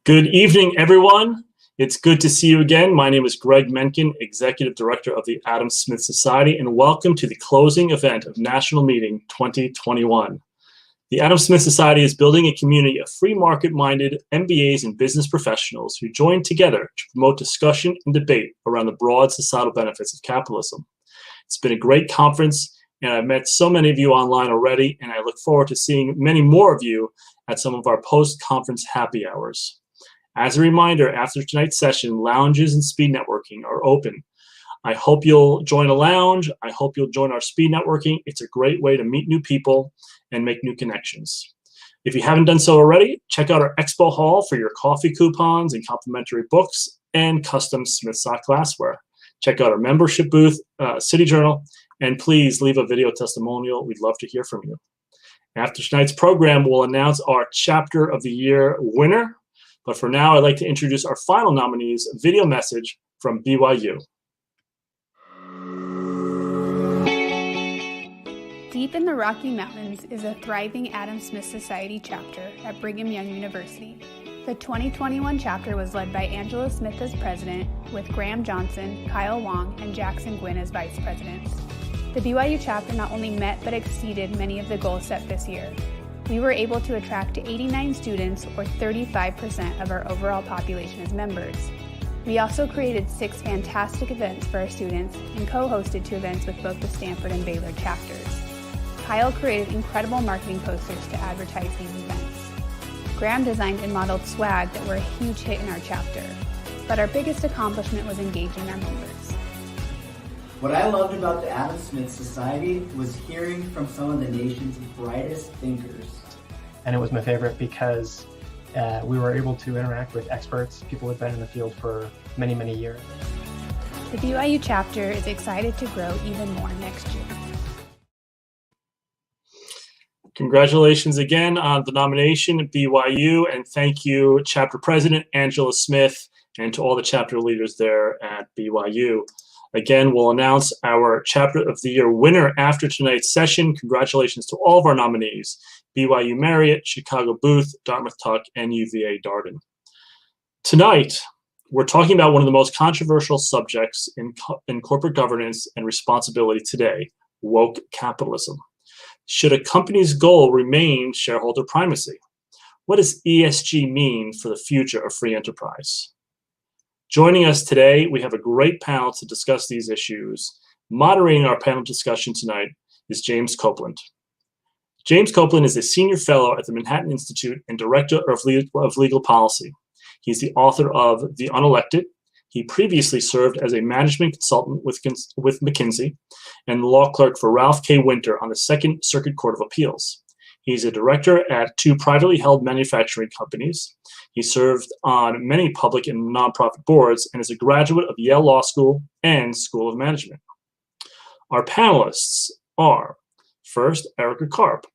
Good evening, everyone. It's good to see you again. My name is Greg Mencken, Executive Director of the Adam Smith Society, and welcome to the closing event of National Meeting 2021. The Adam Smith Society is building a community of free market-minded MBAs and business professionals who join together to promote discussion and debate around the broad societal benefits of capitalism. It's been a great conference, and I've met so many of you online already, and I look forward to seeing many more of you at some of our post-conference happy hours. As a reminder, after tonight's session, lounges and speed networking are open. I hope you'll join a lounge. I hope you'll join our speed networking. It's a great way to meet new people and make new connections. If you haven't done so already, check out our expo hall for your coffee coupons and complimentary books and custom Smith Sock glassware. Check out our membership booth, City Journal, and please leave a video testimonial. We'd love to hear from you. After tonight's program, we'll announce our Chapter of the Year winner. But for now, I'd like to introduce our final nominee's video message from BYU. Deep in the Rocky Mountains is a thriving Adam Smith Society chapter at Brigham Young University. The 2021 chapter was led by Angela Smith as president, with Graham Johnson, Kyle Wong, and Jackson Gwynn as vice presidents. The BYU chapter not only met but exceeded many of the goals set this year. We were able to attract 89 students, or 35% of our overall population as members. We also created 6 fantastic events for our students and co-hosted 2 events with both the Stanford and Baylor chapters. Kyle created incredible marketing posters to advertise these events. Graham designed and modeled swag that were a huge hit in our chapter, but our biggest accomplishment was engaging our members. What I loved about the Adam Smith Society was hearing from some of the nation's brightest thinkers. And it was my favorite because we were able to interact with experts, people who have been in the field for many, many years. The BYU chapter is excited to grow even more next year. Congratulations again on the nomination at BYU, and thank you, Chapter President Angela Smith, and to all the chapter leaders there at BYU. Again, we'll announce our Chapter of the Year winner after tonight's session. Congratulations to all of our nominees: BYU Marriott, Chicago Booth, Dartmouth Tuck, and UVA Darden. Tonight, we're talking about one of the most controversial subjects in corporate governance and responsibility today: woke capitalism. Should a company's goal remain shareholder primacy? What does ESG mean for the future of free enterprise? Joining us today, we have a great panel to discuss these issues. Moderating our panel discussion tonight is James Copeland. James Copeland is a senior fellow at the Manhattan Institute and director of legal policy. He's the author of The Unelected. He previously served as a management consultant with McKinsey and law clerk for Ralph K. Winter on the Second Circuit Court of Appeals. He's a director at 2 privately held manufacturing companies. He served on many public and nonprofit boards and is a graduate of Yale Law School and School of Management. Our panelists are, first, Erica Karp.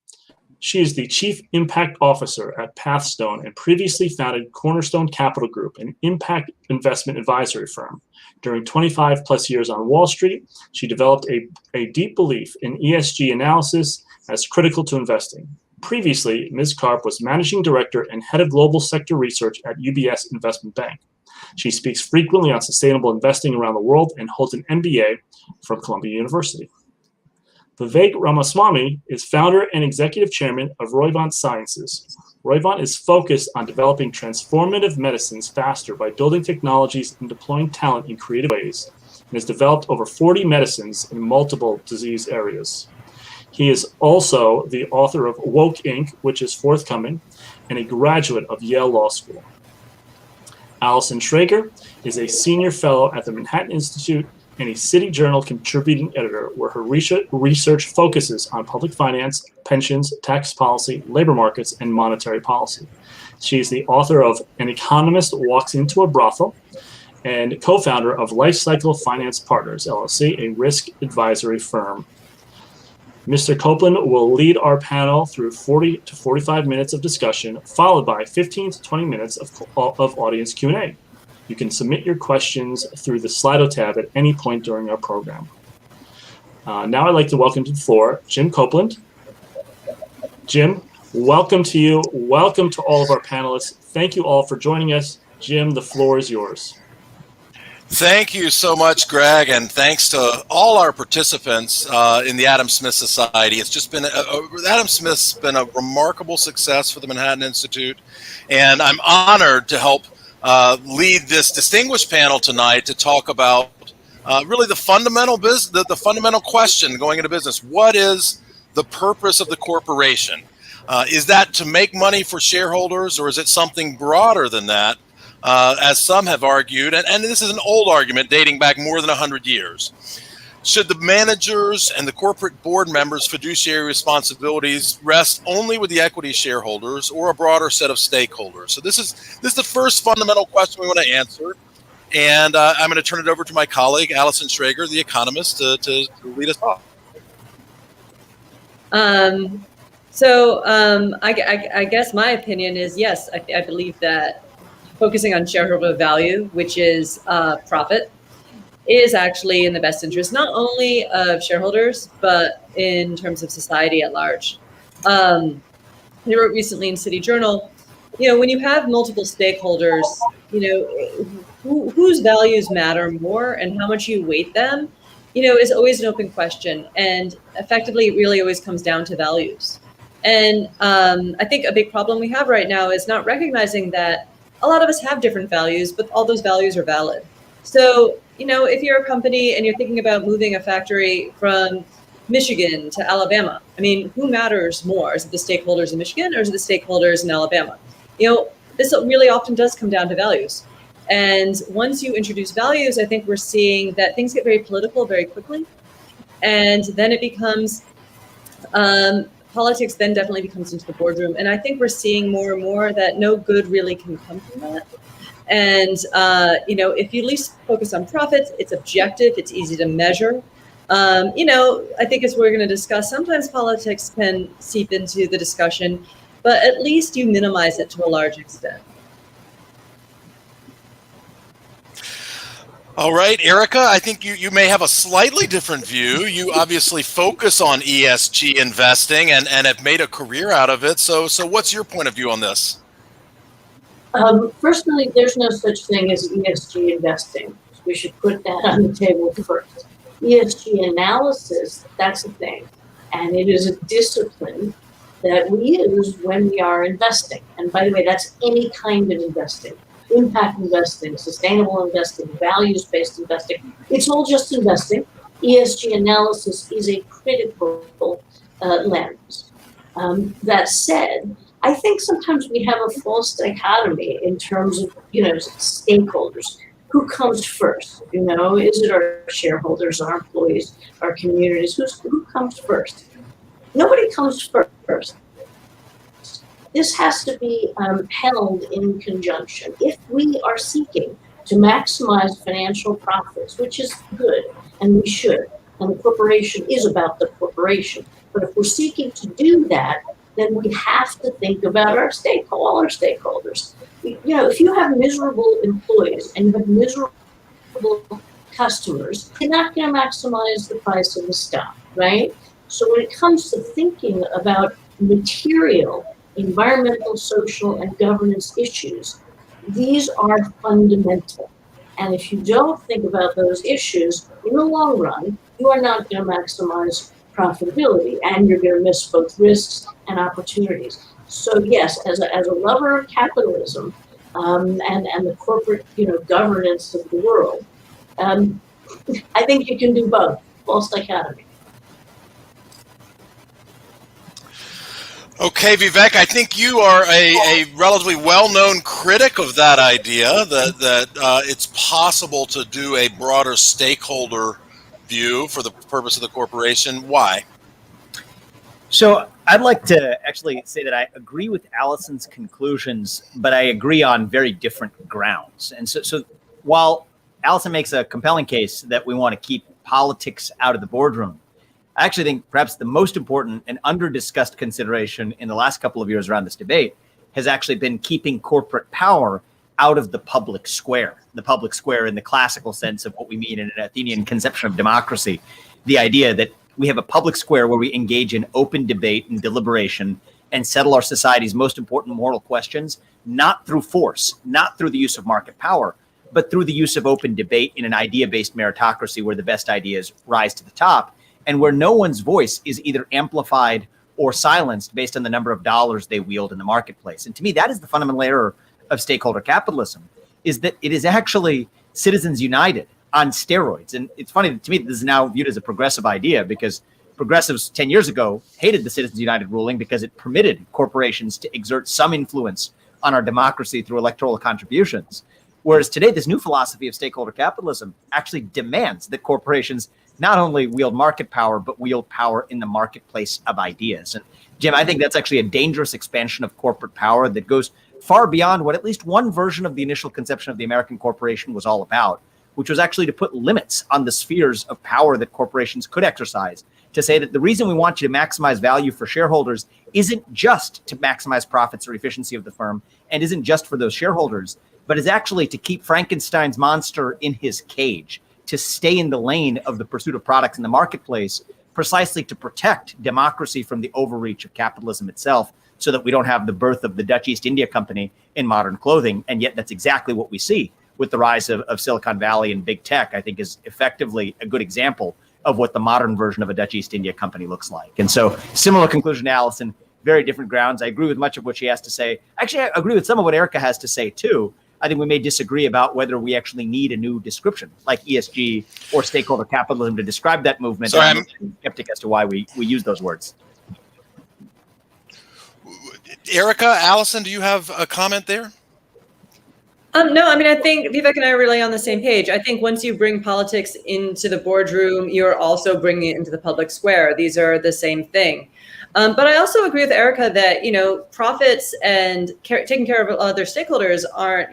She is the Chief Impact Officer at Pathstone and previously founded Cornerstone Capital Group, an impact investment advisory firm. During 25 plus years on Wall Street, she developed a deep belief in ESG analysis as critical to investing. Previously, Ms. Karp was Managing Director and Head of Global Sector Research at UBS Investment Bank. She speaks frequently on sustainable investing around the world and holds an MBA from Columbia University. Vivek Ramaswamy is founder and executive chairman of Roivant Sciences. Roivant is focused on developing transformative medicines faster by building technologies and deploying talent in creative ways, and has developed over 40 medicines in multiple disease areas. He is also the author of Woke Inc., which is forthcoming, and a graduate of Yale Law School. Allison Schrager is a senior fellow at the Manhattan Institute and a City Journal contributing editor, where her research focuses on public finance, pensions, tax policy, labor markets, and monetary policy. She is the author of An Economist Walks Into a Brothel and co-founder of Lifecycle Finance Partners, LLC, a risk advisory firm. Mr. Copeland will lead our panel through 40 to 45 minutes of discussion, followed by 15 to 20 minutes of audience Q&A. You can submit your questions through the Slido tab at any point during our program. Now I'd like to welcome to the floor Jim Copeland. Jim, Welcome to you. Welcome to all of our panelists. Thank you all for joining us. Jim, the floor is yours. Thank you so much, Greg, and thanks to all our participants in the Adam Smith Society. It's just been, Adam Smith's been a remarkable success for the Manhattan Institute, and I'm honored to help lead this distinguished panel tonight to talk about really the fundamental the fundamental question going into business. What is the purpose of the corporation? Is that to make money for shareholders, or is it something broader than that? As some have argued, and this is an old argument dating back more than 100 years. Should the managers and the corporate board members' fiduciary responsibilities rest only with the equity shareholders or a broader set of stakeholders? So this is the first fundamental question we want to answer, and I'm going to turn it over to my colleague, Alison Schrager, the economist, to lead us off. I guess my opinion is yes, I believe that focusing on shareholder value, which is profit, is actually in the best interest, not only of shareholders, but in terms of society at large. They wrote recently in City Journal, when you have multiple stakeholders, whose values matter more and how much you weight them, is always an open question. And effectively, it really always comes down to values. And I think a big problem we have right now is not recognizing that a lot of us have different values, but all those values are valid. So, if you're a company and you're thinking about moving a factory from Michigan to Alabama, who matters more? Is it the stakeholders in Michigan or is it the stakeholders in Alabama? This really often does come down to values. And once you introduce values, I think we're seeing that things get very political very quickly. And then it becomes, politics then definitely becomes into the boardroom. And I think we're seeing more and more that no good really can come from that. And, if you at least focus on profits, it's objective, it's easy to measure. I think as we're going to discuss, sometimes politics can seep into the discussion, but at least you minimize it to a large extent. All right, Erica, I think you may have a slightly different view. You obviously focus on ESG investing and have made a career out of it. So what's your point of view on this? Personally, there's no such thing as ESG investing. We should put that on the table first. ESG analysis, that's the thing. And it is a discipline that we use when we are investing. And by the way, that's any kind of investing. Impact investing, sustainable investing, values-based investing. It's all just investing. ESG analysis is a critical lens. That said, I think sometimes we have a false dichotomy in terms of, stakeholders. Who comes first? Is it our shareholders, our employees, our communities? Who comes first? Nobody comes first. This has to be held in conjunction. If we are seeking to maximize financial profits, which is good, and we should, and the corporation is about the corporation, but if we're seeking to do that, then we have to think about all our stakeholders. If you have miserable employees and you have miserable customers, you're not going to maximize the price of the stock, right? So when it comes to thinking about material, environmental, social, and governance issues, these are fundamental. And if you don't think about those issues in the long run, you are not going to maximize profitability, and you're going to miss both risks and opportunities. So yes, as a lover of capitalism and the corporate governance of the world, I think you can do both. False dichotomy. Okay, Vivek, I think you are a relatively well-known critic of that idea, that it's possible to do a broader stakeholder view for the purpose of the corporation. Why? So I'd like to actually say that I agree with Alison's conclusions, but I agree on very different grounds. And so while Alison makes a compelling case that we want to keep politics out of the boardroom, I actually think perhaps the most important and under-discussed consideration in the last couple of years around this debate has actually been keeping corporate power out of the public square in the classical sense of what we mean in an Athenian conception of democracy, the idea that we have a public square where we engage in open debate and deliberation and settle our society's most important moral questions, not through force, not through the use of market power, but through the use of open debate in an idea-based meritocracy where the best ideas rise to the top and where no one's voice is either amplified or silenced based on the number of dollars they wield in the marketplace. And to me, that is the fundamental error of stakeholder capitalism, is that it is actually citizens united on steroids. And it's funny, to me, this is now viewed as a progressive idea because progressives 10 years ago hated the Citizens United ruling because it permitted corporations to exert some influence on our democracy through electoral contributions. Whereas today, this new philosophy of stakeholder capitalism actually demands that corporations not only wield market power, but wield power in the marketplace of ideas. And Jim, I think that's actually a dangerous expansion of corporate power that goes far beyond what at least one version of the initial conception of the American corporation was all about, which was actually to put limits on the spheres of power that corporations could exercise, to say that the reason we want you to maximize value for shareholders isn't just to maximize profits or efficiency of the firm and isn't just for those shareholders, but is actually to keep Frankenstein's monster in his cage, to stay in the lane of the pursuit of products in the marketplace, precisely to protect democracy from the overreach of capitalism itself, so that we don't have the birth of the Dutch East India Company in modern clothing. And yet that's exactly what we see with the rise of Silicon Valley and big tech. I think is effectively a good example of what the modern version of a Dutch East India Company looks like. And so similar conclusion to Allison, very different grounds. I agree with much of what she has to say. Actually, I agree with some of what Erica has to say too. I think we may disagree about whether we actually need a new description like ESG or stakeholder capitalism to describe that movement. So I'm skeptic as to why we use those words. Erica, Allison, do you have a comment there? No, I mean, I think Vivek and I are really on the same page. I think once you bring politics into the boardroom, you're also bringing it into the public square. These are the same thing. But I also agree with Erica that, profits and taking care of other stakeholders aren't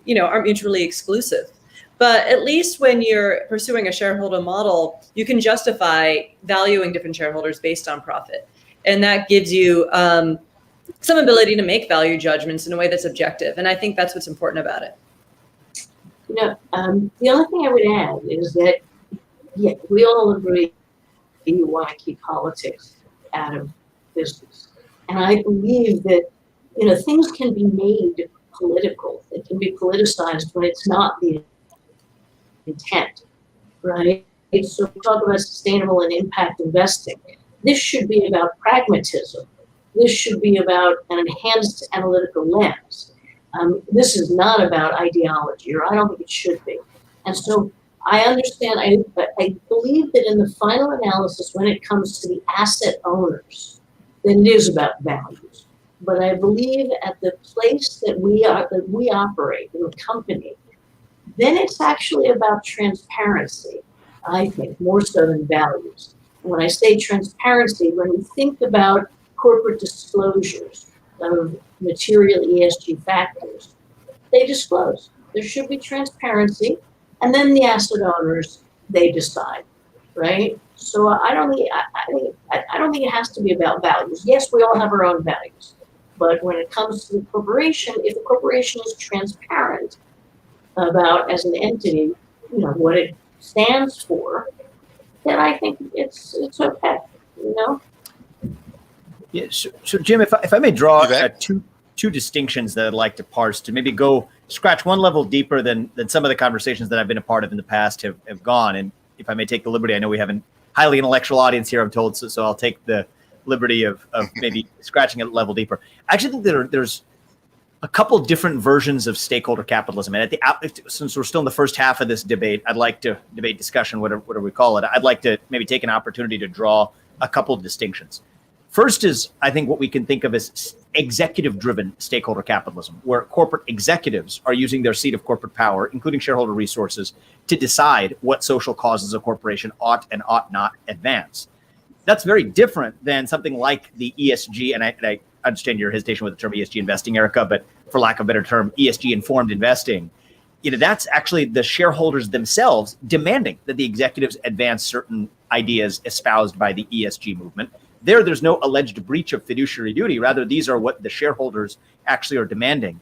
mutually exclusive. But at least when you're pursuing a shareholder model, you can justify valuing different shareholders based on profit. And that gives you some ability to make value judgments in a way that's objective. And I think that's what's important about it. The only thing I would add is that, we all agree you want to keep politics out of business. And I believe that, things can be made political. It can be politicized when it's not the intent, right? So we talk about sustainable and impact investing. This should be about pragmatism. This should be about an enhanced analytical lens. This is not about ideology, or I don't think it should be. And so I understand, I believe that in the final analysis, when it comes to the asset owners, then it is about values. But I believe at the place that we operate in the company, then it's actually about transparency, I think, more so than values. And when I say transparency, when we think about corporate disclosures of material ESG factors, they disclose. There should be transparency, and then the asset owners, they decide, right? So I don't think it has to be about values. Yes, we all have our own values, but when it comes to the corporation, if the corporation is transparent about, as an entity, what it stands for, then I think it's okay, Yeah, so Jim, if I may draw two distinctions that I'd like to parse to maybe go scratch one level deeper than some of the conversations that I've been a part of in the past have gone. And if I may take the liberty, I know we have a highly intellectual audience here, I'm told, so I'll take the liberty of maybe scratching a level deeper. I actually think there's a couple different versions of stakeholder capitalism. And since we're still in the first half of this debate, I'd like to debate discussion, whatever we call it. I'd like to maybe take an opportunity to draw a couple of distinctions. First is, I think, what we can think of as executive-driven stakeholder capitalism, where corporate executives are using their seat of corporate power, including shareholder resources, to decide what social causes a corporation ought and ought not advance. That's very different than something like the ESG, and I understand your hesitation with the term ESG investing, Erica, but for lack of a better term, ESG-informed investing. That's actually the shareholders themselves demanding that the executives advance certain ideas espoused by the ESG movement. There's no alleged breach of fiduciary duty. Rather, these are what the shareholders actually are demanding.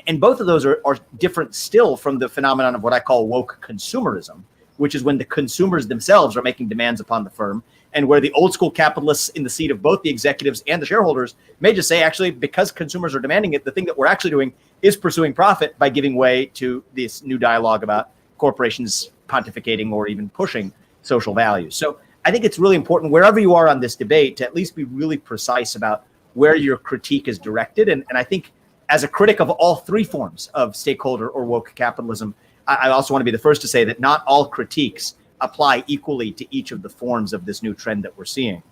And both of those are different still from the phenomenon of what I call woke consumerism, which is when the consumers themselves are making demands upon the firm and where the old school capitalists in the seat of both the executives and the shareholders may just say, actually, because consumers are demanding it, the thing that we're actually doing is pursuing profit by giving way to this new dialogue about corporations pontificating or even pushing social values. So I think it's really important, wherever you are on this debate, to at least be really precise about where your critique is directed. And I think as a critic of all three forms of stakeholder or woke capitalism, I also want to be the first to say that not all critiques apply equally to each of the forms of this new trend that we're seeing.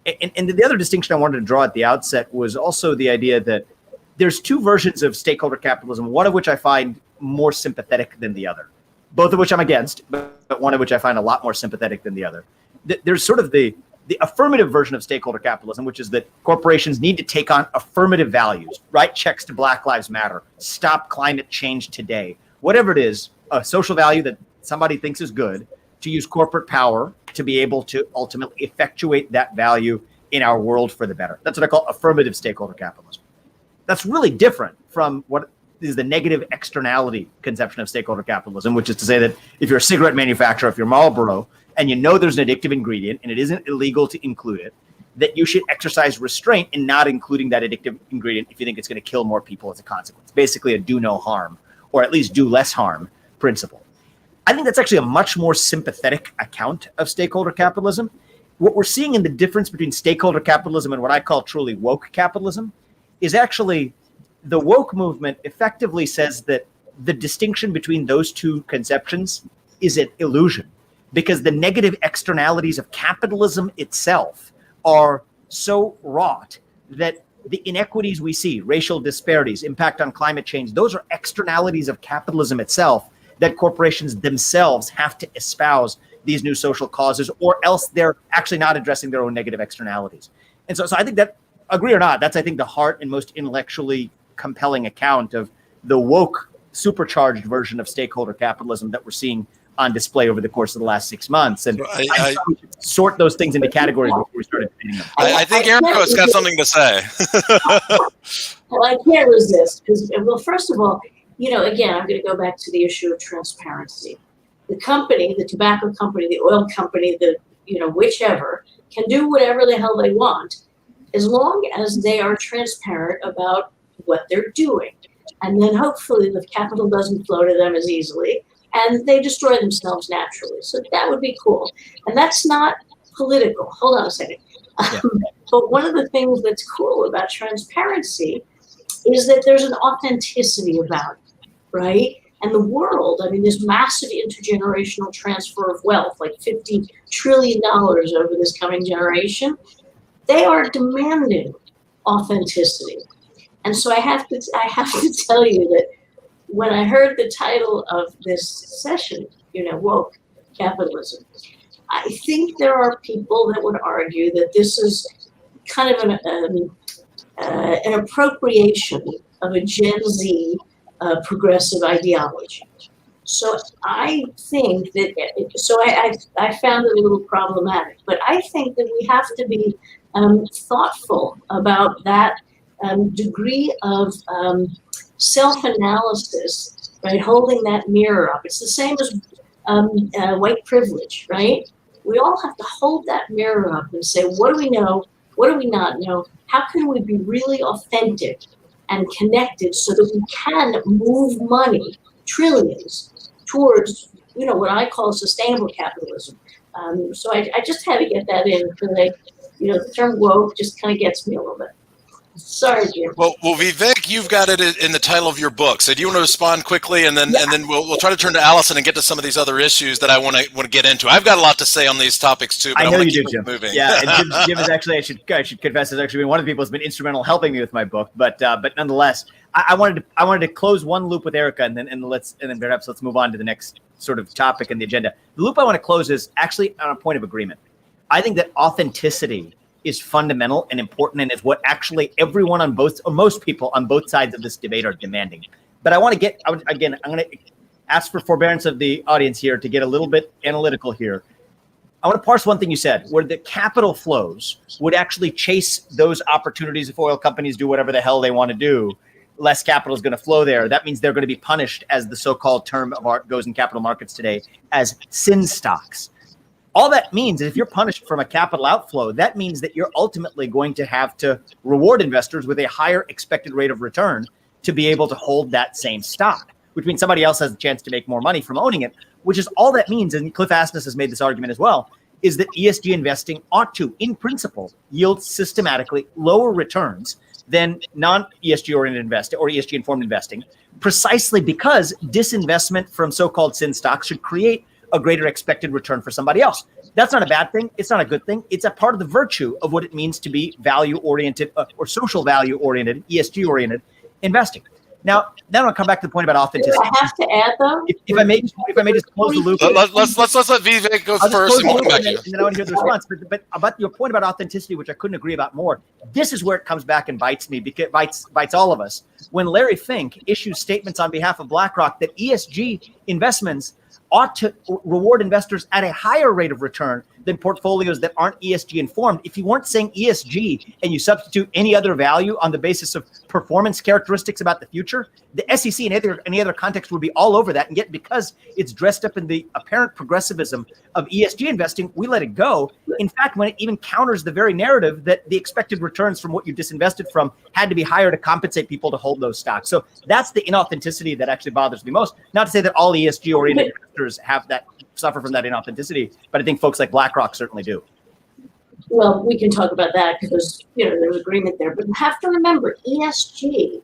And the other distinction I wanted to draw at the outset was also the idea that there's two versions of stakeholder capitalism, one of which I find more sympathetic than the other, both of which I'm against, but one of which I find a lot more sympathetic than the other. There's sort of the affirmative version of stakeholder capitalism, which is that corporations need to take on affirmative values, write checks to Black Lives Matter, stop climate change today, whatever it is, a social value that somebody thinks is good, to use corporate power to be able to ultimately effectuate that value in our world for the better. That's what I call affirmative stakeholder capitalism. That's really different from what is the negative externality conception of stakeholder capitalism, which is to say that if you're a cigarette manufacturer, if you're Marlboro, and you know there's an addictive ingredient and it isn't illegal to include it, that you should exercise restraint in not including that addictive ingredient if you think it's going to kill more people as a consequence. Basically a do no harm, or at least do less harm principle. I think that's actually a much more sympathetic account of stakeholder capitalism. What we're seeing in the difference between stakeholder capitalism and what I call truly woke capitalism is actually the woke movement effectively says that the distinction between those two conceptions is an illusion, because the negative externalities of capitalism itself are so wrought that the inequities we see, racial disparities, impact on climate change, those are externalities of capitalism itself that corporations themselves have to espouse these new social causes, or else they're actually not addressing their own negative externalities. And so I think that, agree or not, that's, I think, the heart and most intellectually compelling account of the woke supercharged version of stakeholder capitalism that we're seeing on display over the course of the last 6 months. And I sort those things into categories before we started debating them. I think Erico's got something to say. Well, I can't resist because, well, first of all, again, I'm going to go back to the issue of transparency. The company, the tobacco company, the oil company, whichever, can do whatever the hell they want as long as they are transparent about what they're doing. And then hopefully the capital doesn't flow to them as easily and they destroy themselves naturally. So that would be cool. And that's not political. Hold on a second. Yeah. But one of the things that's cool about transparency is that there's an authenticity about it, right? And the world, I mean, this massive intergenerational transfer of wealth, like $50 trillion over this coming generation, they are demanding authenticity. And so I have to tell you that when I heard the title of this session, woke capitalism, I think there are people that would argue that this is kind of an appropriation of a Gen Z progressive ideology. So I think that, I found it a little problematic, but I think that we have to be thoughtful about that degree of self-analysis, right? Holding that mirror up. It's the same as white privilege, right? We all have to hold that mirror up and say, what do we know? What do we not know? How can we be really authentic and connected so that we can move money, trillions, towards, what I call sustainable capitalism. So I just had to get that in because the term woke just kind of gets me a little bit. Sorry, Jim. Well, Vivek, you've got it in the title of your book. So do you want to respond quickly, and then we'll try to turn to Allison and get to some of these other issues that I want to get into. I've got a lot to say on these topics too. But I know you do, Jim. Moving. Yeah, and Jim is actually, I should confess, has actually been one of the people who's been instrumental in helping me with my book. But nonetheless, I wanted to close one loop with Erica, and then perhaps let's move on to the next sort of topic in the agenda. The loop I want to close is actually on a point of agreement. I think that authenticity is fundamental and important, and is what actually everyone on both, or most people on both sides of this debate are demanding. But I'm going to ask for forbearance of the audience here to get a little bit analytical here. I want to parse one thing you said, where the capital flows would actually chase those opportunities. If oil companies do whatever the hell they want to do, less capital is going to flow there. That means they're going to be punished, as the so-called term of art goes in capital markets today, as sin stocks. all that means is if you're punished from a capital outflow, that means that you're ultimately going to have to reward investors with a higher expected rate of return to be able to hold that same stock, which means somebody else has a chance to make more money from owning it, which is all that means. And Cliff Asness has made this argument as well, is that ESG investing ought to, in principle, yield systematically lower returns than non-ESG oriented investing or ESG informed investing, precisely because disinvestment from so-called sin stocks should create a greater expected return for somebody else. That's not a bad thing. It's not a good thing. It's a part of the virtue of what it means to be value-oriented or social value-oriented, ESG-oriented investing. Now I'll come back to the point about authenticity. I have to add, though, If I may just close the loop. Let's let Vivek go first, and we'll come back to you. And then I want to hear the response. But about your point about authenticity, which I couldn't agree about more, this is where it comes back and bites me, because it bites all of us. When Larry Fink issues statements on behalf of BlackRock that ESG investments ought to reward investors at a higher rate of return than portfolios that aren't ESG informed. If you weren't saying ESG and you substitute any other value on the basis of performance characteristics about the future, the SEC and any other context would be all over that. And yet, because it's dressed up in the apparent progressivism of ESG investing, we let it go. In fact, when it even counters the very narrative that the expected returns from what you disinvested from had to be higher to compensate people to hold those stocks. So that's the inauthenticity that actually bothers me most. Not to say that all ESG-oriented investors have that, suffer from that inauthenticity, but I think folks like BlackRock certainly do. well, we can talk about that because, there's agreement there. But you have to remember, ESG,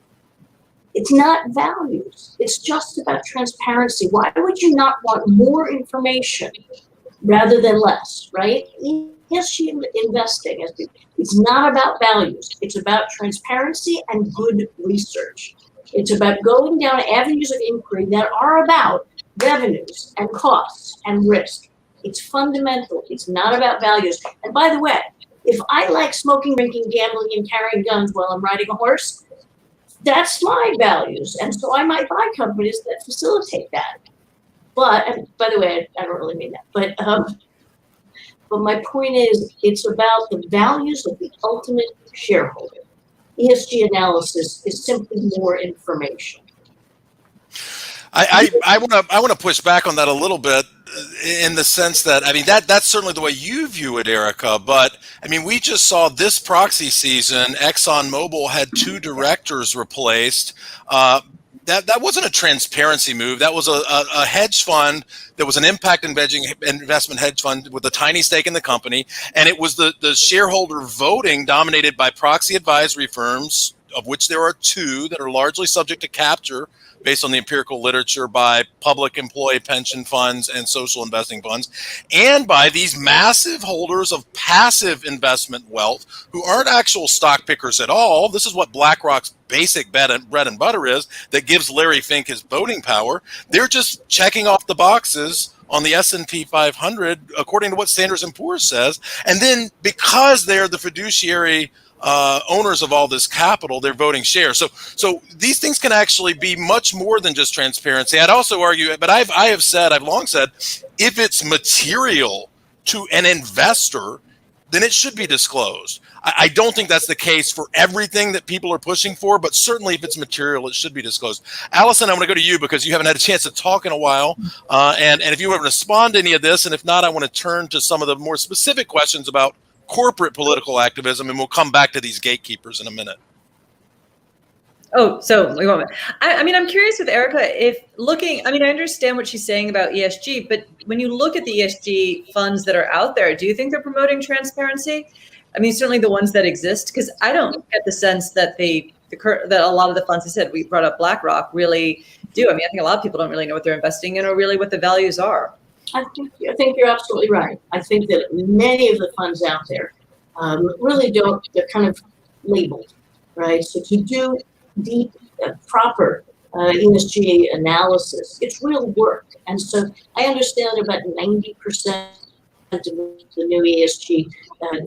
it's not values. It's just about transparency. Why would you not want more information rather than less, right? ESG investing, it's not about values. It's about transparency and good research. It's about going down avenues of inquiry that are about revenues and costs and risk. It's fundamental. It's not about values. And by the way, if I like smoking, drinking, gambling, and carrying guns while I'm riding a horse, that's my values. And so I might buy companies that facilitate that. But, and by the way, I don't really mean that. But my point is, it's about the values of the ultimate shareholder. ESG analysis is simply more information. I want to push back on that a little bit, in the sense that, that's certainly the way you view it, Erica. But we just saw this proxy season, ExxonMobil had 2 directors replaced. That wasn't a transparency move. That was a hedge fund that was an impact investment hedge fund with a tiny stake in the company. And it was the shareholder voting dominated by proxy advisory firms, of which there are 2 that are largely subject to capture based on the empirical literature by public employee pension funds and social investing funds, and by these massive holders of passive investment wealth who aren't actual stock pickers at all. This is what BlackRock's basic bread and butter is that gives Larry Fink his voting power. They're just checking off the boxes on the S&P 500 according to what Standard & Poor's says. And then because they're the fiduciary owners of all this capital, they're voting shares. So these things can actually be much more than just transparency. I'd also argue, but I've long said, if it's material to an investor, then it should be disclosed. I don't think that's the case for everything that people are pushing for, but certainly if it's material, it should be disclosed. Allison, I want to go to you because you haven't had a chance to talk in a while. And if you want to respond to any of this, and if not, I want to turn to some of the more specific questions about corporate political activism, and we'll come back to these gatekeepers in a minute. Oh, so wait a moment. I'm curious with Erica, if looking, I understand what she's saying about ESG, but when you look at the ESG funds that are out there, do you think they're promoting transparency? Certainly the ones that exist, because I don't get the sense that that a lot of the funds, I said, we brought up BlackRock, really do. I think a lot of people don't really know what they're investing in or really what the values are. I think you're absolutely right. I think that many of the funds out there really don't, they're kind of labeled, right? So to do deep, proper ESG analysis, it's real work. And so I understand about 90% of the new ESG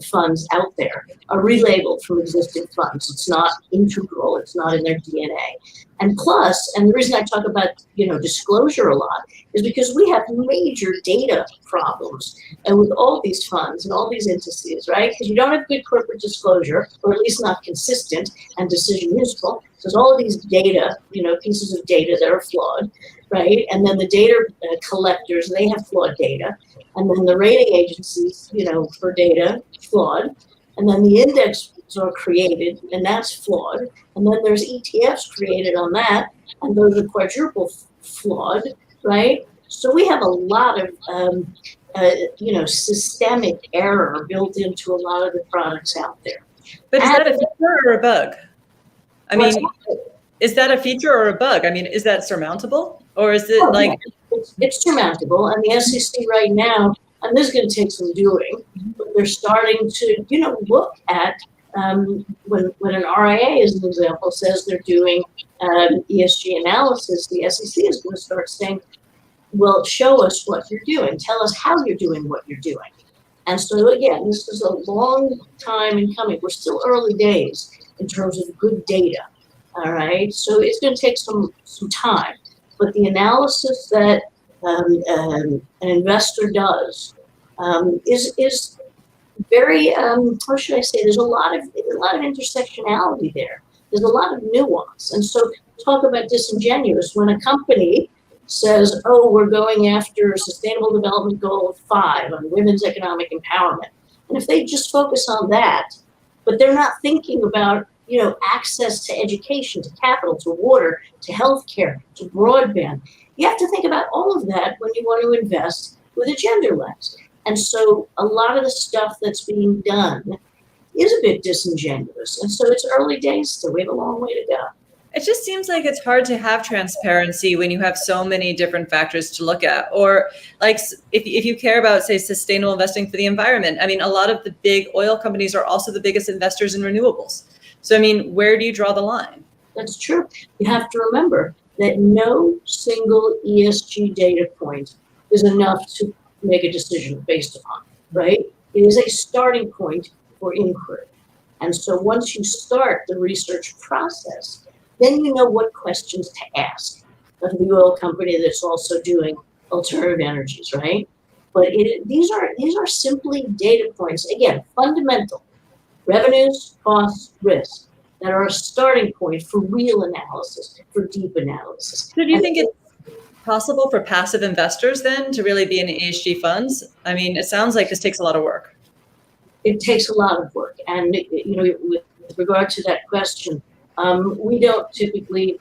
funds out there are relabeled from existing funds. It's not integral. It's not in their DNA. And plus, and the reason I talk about, disclosure a lot is because we have major data problems and with all these funds and all these entities, right? Because you don't have good corporate disclosure, or at least not consistent and decision useful. So there's all of these data, pieces of data that are flawed, right? And then the data collectors, they have flawed data. And then the rating agencies, for data, flawed. And then the index are created, and that's flawed. And then there's ETFs created on that, and those are quadruple flawed, right? So we have a lot of, systemic error built into a lot of the products out there. But is that a feature or a bug? I mean, is that a feature or a bug? I mean, is that surmountable, or is it It's surmountable, and the SEC right now, and this is going to take some doing, but they're starting to, look at when an RIA, as an example, says they're doing ESG analysis, the SEC is going to start saying, well, show us what you're doing. Tell us how you're doing what you're doing. And so, again, this is a long time in coming. We're still early days in terms of good data, all right? So it's going to take some time. But the analysis that an investor does is very, how should I say, there's a lot of intersectionality there. There's a lot of nuance. And so talk about disingenuous. When a company says, oh, we're going after Sustainable Development Goal 5 on women's economic empowerment. And if they just focus on that, but they're not thinking about, access to education, to capital, to water, to healthcare, to broadband. You have to think about all of that when you want to invest with a gender lens. And so a lot of the stuff that's being done is a bit disingenuous. And so it's early days still. We have a long way to go. It just seems like it's hard to have transparency when you have so many different factors to look at. Or like if you care about, say, sustainable investing for the environment, I mean, a lot of the big oil companies are also the biggest investors in renewables. So, I mean, where do you draw the line? That's true. You have to remember that no single ESG data point is enough to make a decision based upon, right? It is a starting point for inquiry. And so once you start the research process, then you know what questions to ask of the oil company that's also doing alternative energies, right? But these are simply data points, again, fundamental, revenues, costs, risks, that are a starting point for real analysis, for deep analysis. So do you think it's possible for passive investors then to really be in ESG funds? I mean, it sounds like this takes a lot of work. It takes a lot of work. And, with regard to that question, we don't typically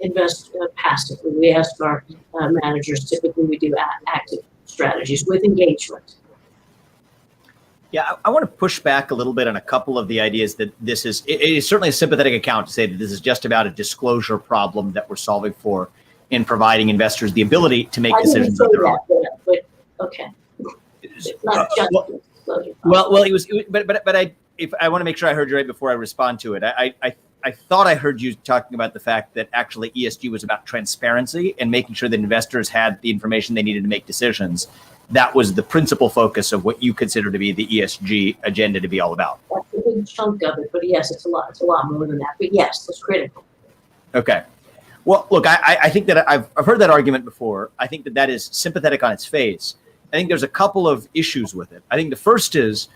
invest passively. We ask our managers, typically we do active strategies with engagement. Yeah, I want to push back a little bit on a couple of the ideas that this is, it is certainly a sympathetic account to say that this is just about a disclosure problem that we're solving for in providing investors the ability to make decisions on their own. But okay. It's not just disclosure. But I want to make sure I heard you right before I respond to it. I thought I heard you talking about the fact that actually ESG was about transparency and making sure that investors had the information they needed to make decisions. That was the principal focus of what you consider to be the ESG agenda to be all about. That's a big chunk of it, but yes, it's a lot more than that. But yes, it's critical. Okay. Well, look, I think that I've heard that argument before. I think that is sympathetic on its face. I think there's a couple of issues with it. I think the first is,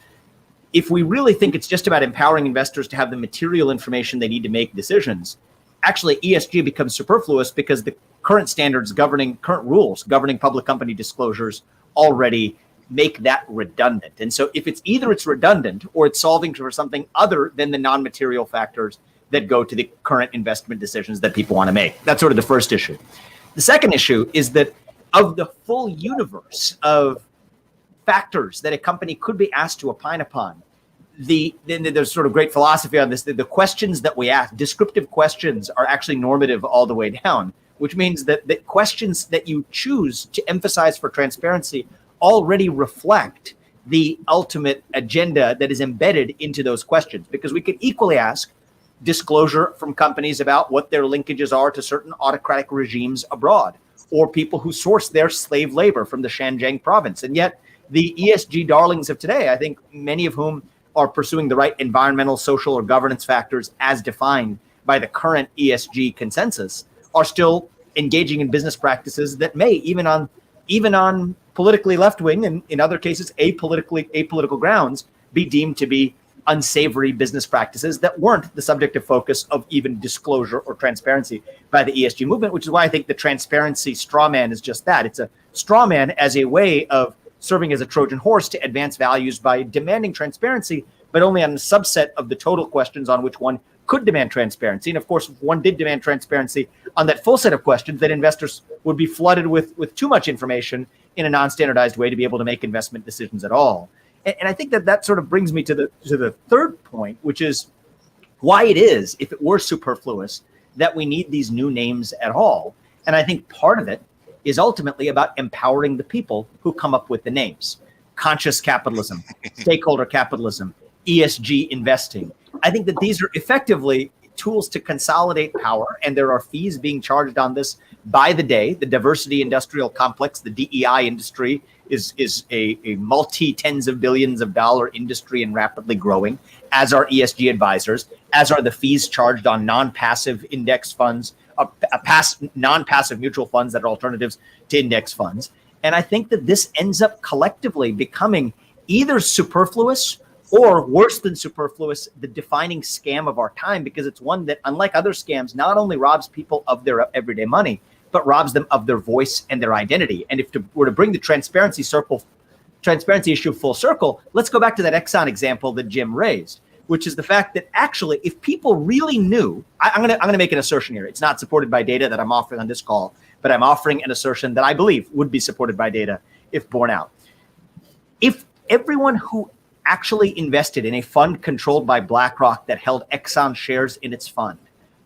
if we really think it's just about empowering investors to have the material information they need to make decisions, actually ESG becomes superfluous because the current standards current rules governing public company disclosures already make that redundant. And so if it's either it's redundant or it's solving for something other than the non-material factors that go to the current investment decisions that people want to make. That's sort of the first issue. The second issue is that of the full universe of factors that a company could be asked to opine upon, then there's sort of great philosophy on this. The questions that we ask, descriptive questions, are actually normative all the way down, which means that the questions that you choose to emphasize for transparency already reflect the ultimate agenda that is embedded into those questions. Because we could equally ask disclosure from companies about what their linkages are to certain autocratic regimes abroad, or people who source their slave labor from the Xinjiang province. And yet the ESG darlings of today, I think many of whom are pursuing the right environmental, social, or governance factors as defined by the current ESG consensus are still engaging in business practices that may, even on politically left-wing and in other cases apolitical grounds, be deemed to be unsavory business practices that weren't the subject of focus of even disclosure or transparency by the ESG movement, which is why I think the transparency straw man is just that. It's a straw man as a way of serving as a Trojan horse to advance values by demanding transparency, but only on a subset of the total questions on which one could demand transparency. And of course, if one did demand transparency on that full set of questions, then investors would be flooded with too much information in a non-standardized way to be able to make investment decisions at all. And I think that sort of brings me to the third point, which is why it is, if it were superfluous, that we need these new names at all. And I think part of it is ultimately about empowering the people who come up with the names. Conscious capitalism, stakeholder capitalism, ESG investing. I think that these are effectively tools to consolidate power, and there are fees being charged on this by the day. The diversity industrial complex, the DEI industry, is a multi-tens of billions of dollar industry and rapidly growing, as are ESG advisors, as are the fees charged on non-passive index funds, non-passive mutual funds that are alternatives to index funds. And I think that this ends up collectively becoming either superfluous or, worse than superfluous, the defining scam of our time, because it's one that, unlike other scams, not only robs people of their everyday money, but robs them of their voice and their identity. And if we're to bring the transparency issue full circle, let's go back to that Exxon example that Jim raised, which is the fact that actually, if people really knew, I'm gonna make an assertion here. It's not supported by data that I'm offering on this call, but I'm offering an assertion that I believe would be supported by data if borne out. If everyone who actually invested in a fund controlled by BlackRock that held Exxon shares in its fund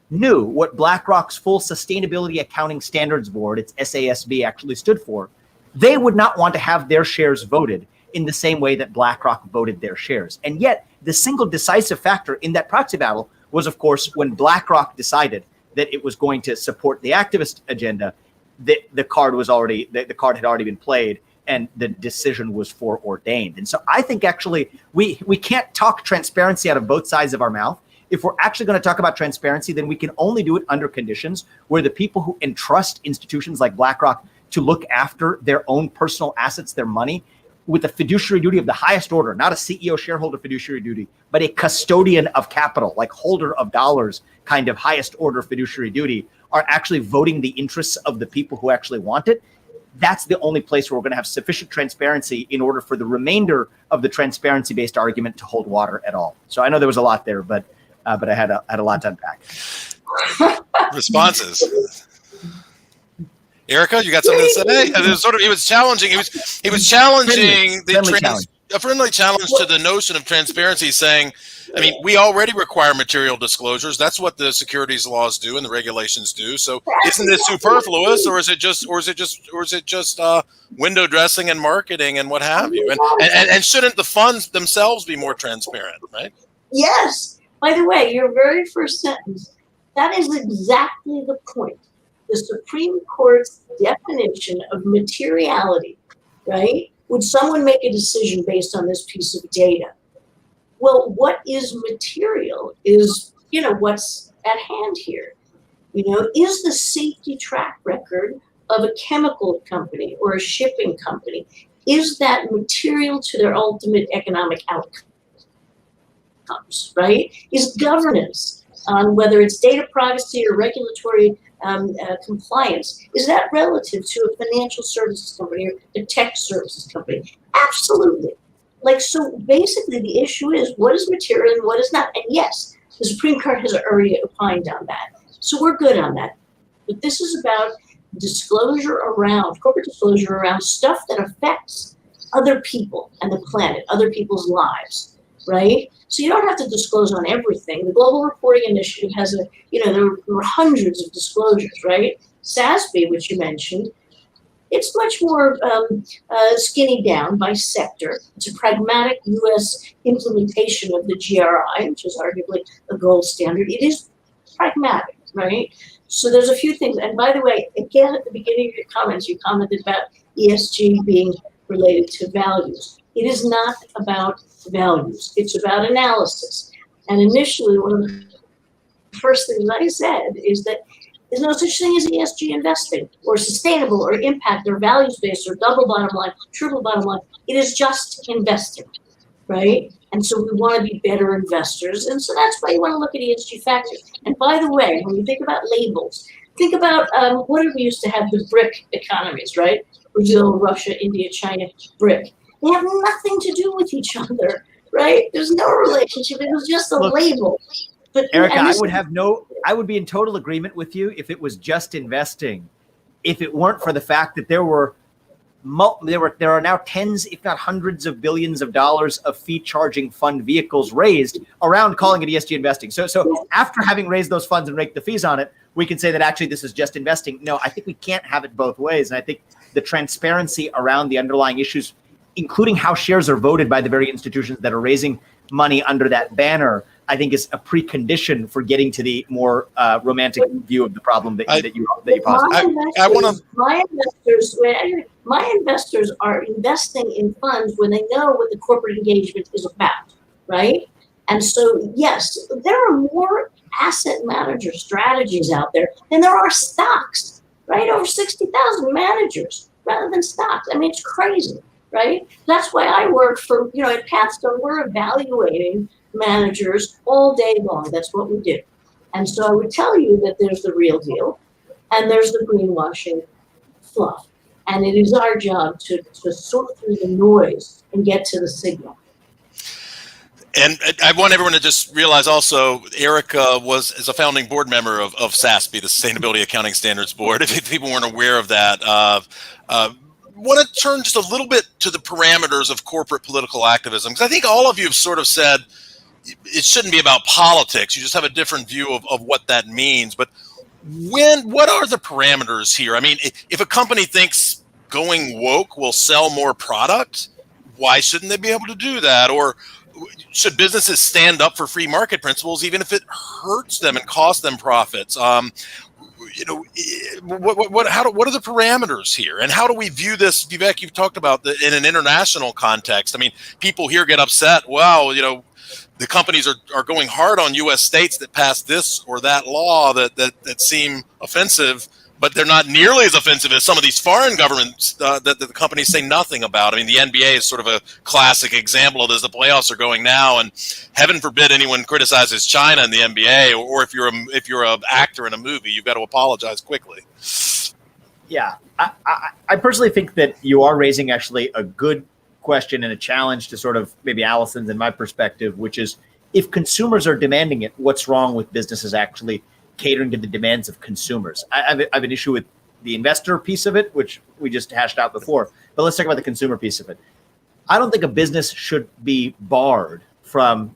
knew what BlackRock's full Sustainability Accounting Standards Board, its SASB, actually stood for, they would not want to have their shares voted in the same way that BlackRock voted their shares. And yet, the single decisive factor in that proxy battle was, of course, when BlackRock decided that it was going to support the activist agenda, the card had already been played, and the decision was foreordained. And so I think actually we can't talk transparency out of both sides of our mouth. If we're actually going to talk about transparency, then we can only do it under conditions where the people who entrust institutions like BlackRock to look after their own personal assets, their money, with a fiduciary duty of the highest order, not a CEO shareholder fiduciary duty, but a custodian of capital, like holder of dollars kind of highest order fiduciary duty, are actually voting the interests of the people who actually want it. That's the only place where we're going to have sufficient transparency in order for the remainder of the transparency-based argument to hold water at all. So I know there was a lot there, but I had a lot to unpack. Responses. Erica, you got something to say? He was challenging. He was challenging a friendly challenge to the notion of transparency, saying, I mean, we already require material disclosures. That's what the securities laws do and the regulations do. So, isn't this superfluous, or is it just window dressing and marketing and what have you? And shouldn't the funds themselves be more transparent, right? Yes. By the way, your very first sentence, that is exactly the point. The Supreme Court's definition of materiality, right? Would someone make a decision based on this piece of data? Well, what is material is, what's at hand here. Is the safety track record of a chemical company or a shipping company, is that material to their ultimate economic outcomes, right? Is governance on whether it's data privacy or regulatory compliance, is that relative to a financial services company or a tech services company? Absolutely. So basically the issue is what is material and what is not. And yes, the Supreme Court has already opined on that. So we're good on that. But this is about corporate disclosure around stuff that affects other people and the planet, other people's lives, right? So you don't have to disclose on everything. The Global Reporting Initiative has there were hundreds of disclosures, right? SASB, which you mentioned, it's much more skinny down by sector. It's a pragmatic U.S. implementation of the GRI, which is arguably a gold standard. It is pragmatic, right? So there's a few things. And by the way, again, at the beginning of your comments, you commented about ESG being related to values. It is not about values. It's about analysis. And initially, one of the the first things I said is that there's no such thing as ESG investing or sustainable or impact or values-based or double bottom line, triple bottom line. It is just investing, right? And so we want to be better investors. And so that's why you want to look at ESG factors. And by the way, when you think about labels, think about what did we used to have, the BRIC economies, right? Brazil, Russia, India, China, BRIC. They have nothing to do with each other, right? There's no relationship. It was just a label. But Erica, I would be in total agreement with you if it was just investing, if it weren't for the fact that there are now tens, if not hundreds of billions of dollars of fee charging fund vehicles raised around calling it ESG investing. So after having raised those funds and raked the fees on it, we can say that actually this is just investing. No, I think we can't have it both ways. And I think the transparency around the underlying issues, including how shares are voted by the very institutions that are raising money under that banner, I think is a precondition for getting to the more romantic view of the problem that you posit. My investors are investing in funds when they know what the corporate engagement is about, right? And so, yes, there are more asset manager strategies out there than there are stocks, right? Over 60,000 managers rather than stocks. I mean, it's crazy, right? That's why I work for, at Pathstone, we're evaluating managers all day long. That's what we do. And so I would tell you that there's the real deal and there's the greenwashing fluff. And it is our job to sort through the noise and get to the signal. And I want everyone to just realize also, Erica is a founding board member of SASB, the Sustainability Accounting Standards Board, if people weren't aware of that. Want to turn just a little bit to the parameters of corporate political activism, because I think all of you have sort of said it shouldn't be about politics. You just have a different view of what that means. But what are the parameters here? I mean, if a company thinks going woke will sell more product, why shouldn't they be able to do that? Or should businesses stand up for free market principles, even if it hurts them and costs them profits? What are the parameters here, and how do we view this? Vivek, you've talked about in an international context. I mean, people here get upset. Wow, the companies are going hard on U.S. states that pass this or that law that seem offensive, but they're not nearly as offensive as some of these foreign governments that the companies say nothing about. I mean, the NBA is sort of a classic example of this. The playoffs are going now, and heaven forbid anyone criticizes China in the NBA, or if you're an actor in a movie, you've got to apologize quickly. Yeah, I personally think that you are raising actually a good question and a challenge to sort of maybe Allison's and my perspective, which is if consumers are demanding it, what's wrong with businesses actually catering to the demands of consumers? I have an issue with the investor piece of it, which we just hashed out before, but let's talk about the consumer piece of it. I don't think a business should be barred from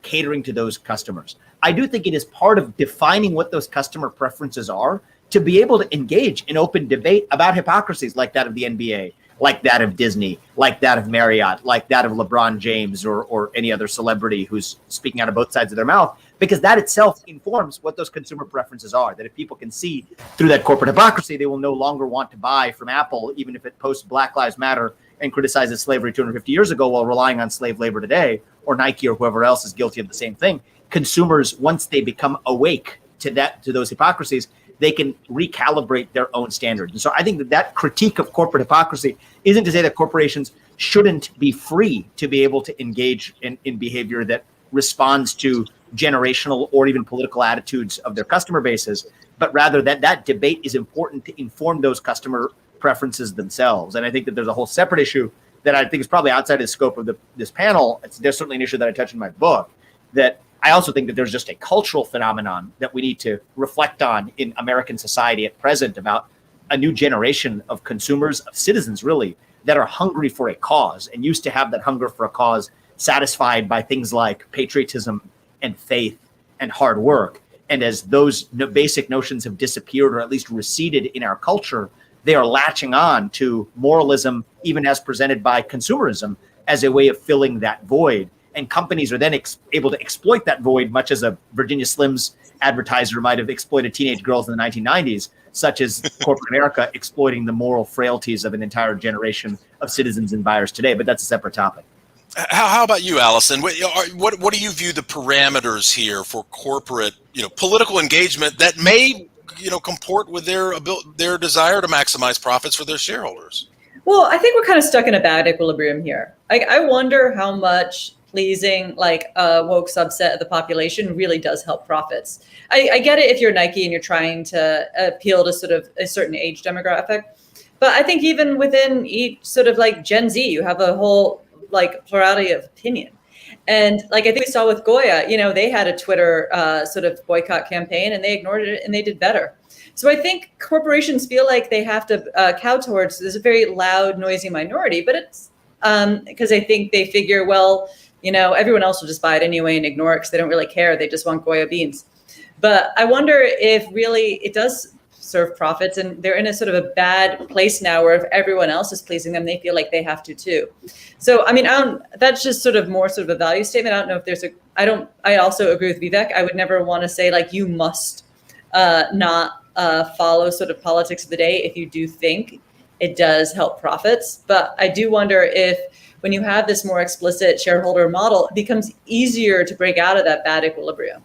catering to those customers. I do think it is part of defining what those customer preferences are to be able to engage in open debate about hypocrisies like that of the NBA, like that of Disney, like that of Marriott, like that of LeBron James or any other celebrity who's speaking out of both sides of their mouth, because that itself informs what those consumer preferences are. That if people can see through that corporate hypocrisy, they will no longer want to buy from Apple, even if it posts Black Lives Matter and criticizes slavery 250 years ago while relying on slave labor today, or Nike or whoever else is guilty of the same thing. Consumers, once they become awake to those hypocrisies, they can recalibrate their own standards. And so I think that critique of corporate hypocrisy isn't to say that corporations shouldn't be free to be able to engage in behavior that responds to generational or even political attitudes of their customer bases, but rather that debate is important to inform those customer preferences themselves. And I think that there's a whole separate issue that I think is probably outside the scope of this panel. There's certainly an issue that I touch in my book, that I also think that there's just a cultural phenomenon that we need to reflect on in American society at present about a new generation of consumers, of citizens really, that are hungry for a cause and used to have that hunger for a cause satisfied by things like patriotism and faith and hard work. And as those basic notions have disappeared or at least receded in our culture, they are latching on to moralism, even as presented by consumerism, as a way of filling that void. And companies are then able to exploit that void, much as a Virginia Slims advertiser might have exploited teenage girls in the 1990s, such as corporate America exploiting the moral frailties of an entire generation of citizens and buyers today. But that's a separate topic. How about you, Allison? What do you view the parameters here for corporate, political engagement that may, comport with their desire to maximize profits for their shareholders? Well, I think we're kind of stuck in a bad equilibrium here. I wonder how much pleasing like a woke subset of the population really does help profits. I get it if you're Nike and you're trying to appeal to sort of a certain age demographic, but I think even within each sort of like Gen Z, you have a whole like plurality of opinion. And like I think we saw with Goya, they had a Twitter sort of boycott campaign and they ignored it and they did better. So I think corporations feel like they have to cow towards this very loud, noisy minority, but it's because I think they figure, well, everyone else will just buy it anyway and ignore it because they don't really care. They just want Goya beans. But I wonder if really it does serve profits and they're in a sort of a bad place now where if everyone else is pleasing them, they feel like they have to too. So, I mean, that's just sort of more sort of a value statement. I don't know if there's I also agree with Vivek. I would never want to say like you must not follow sort of politics of the day if you do think it does help profits. But I do wonder if when you have this more explicit shareholder model, it becomes easier to break out of that bad equilibrium.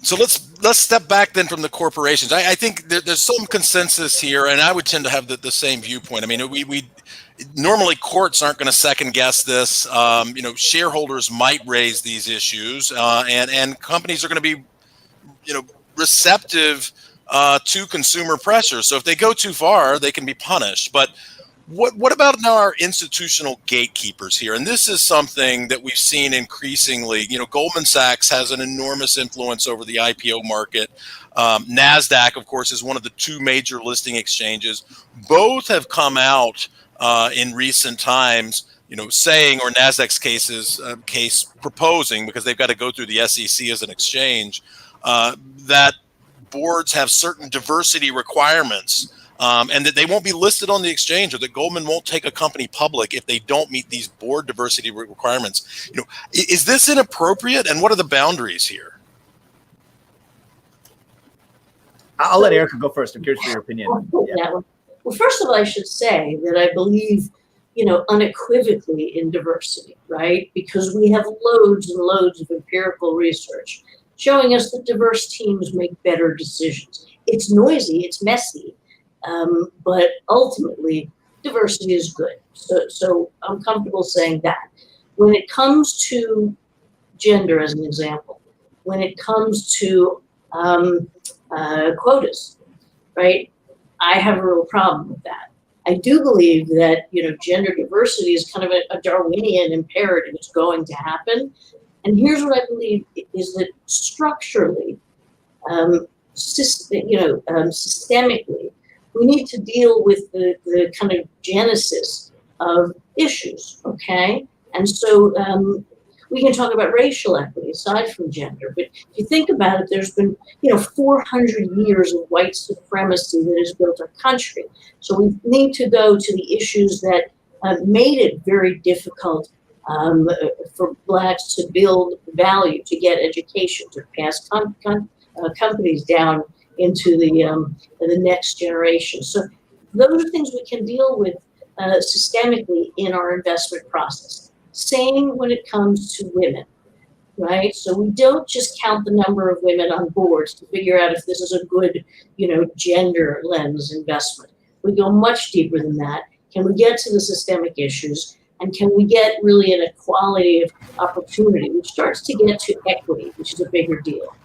So let's step back then from the corporations. I think there's some consensus here, and I would tend to have the same viewpoint. I mean, we normally courts aren't going to second guess this. Shareholders might raise these issues, and companies are going to be, receptive to consumer pressure. So if they go too far, they can be punished. But what about now our institutional gatekeepers here? And this is something that we've seen increasingly. Goldman Sachs has an enormous influence over the IPO market. NASDAQ, of course, is one of the two major listing exchanges. Both have come out in recent times, saying, or NASDAQ's case proposing, because they've got to go through the SEC as an exchange, that boards have certain diversity requirements. And that they won't be listed on the exchange, or that Goldman won't take a company public if they don't meet these board diversity requirements. Is this inappropriate, and what are the boundaries here? I'll let Erica go first. I'm curious for your opinion. Yeah. Well, first of all, I should say that I believe, unequivocally in diversity, right? Because we have loads and loads of empirical research showing us that diverse teams make better decisions. It's noisy, it's messy. But ultimately, diversity is good. So I'm comfortable saying that. When it comes to gender, as an example, when it comes to quotas, right, I have a real problem with that. I do believe that gender diversity is kind of a Darwinian imperative. It's going to happen. And here's what I believe is that structurally, systemically, we need to deal with the kind of genesis of issues, okay? And so we can talk about racial equity aside from gender, but if you think about it, there's been 400 years of white supremacy that has built our country. So we need to go to the issues that made it very difficult for Blacks to build value, to get education, to pass companies down into the next generation. So those are things we can deal with systemically in our investment process. Same when it comes to women, right? So we don't just count the number of women on boards to figure out if this is a good, gender lens investment. We go much deeper than that. Can we get to the systemic issues? And can we get really an equality of opportunity, which starts to get to equity, which is a bigger deal.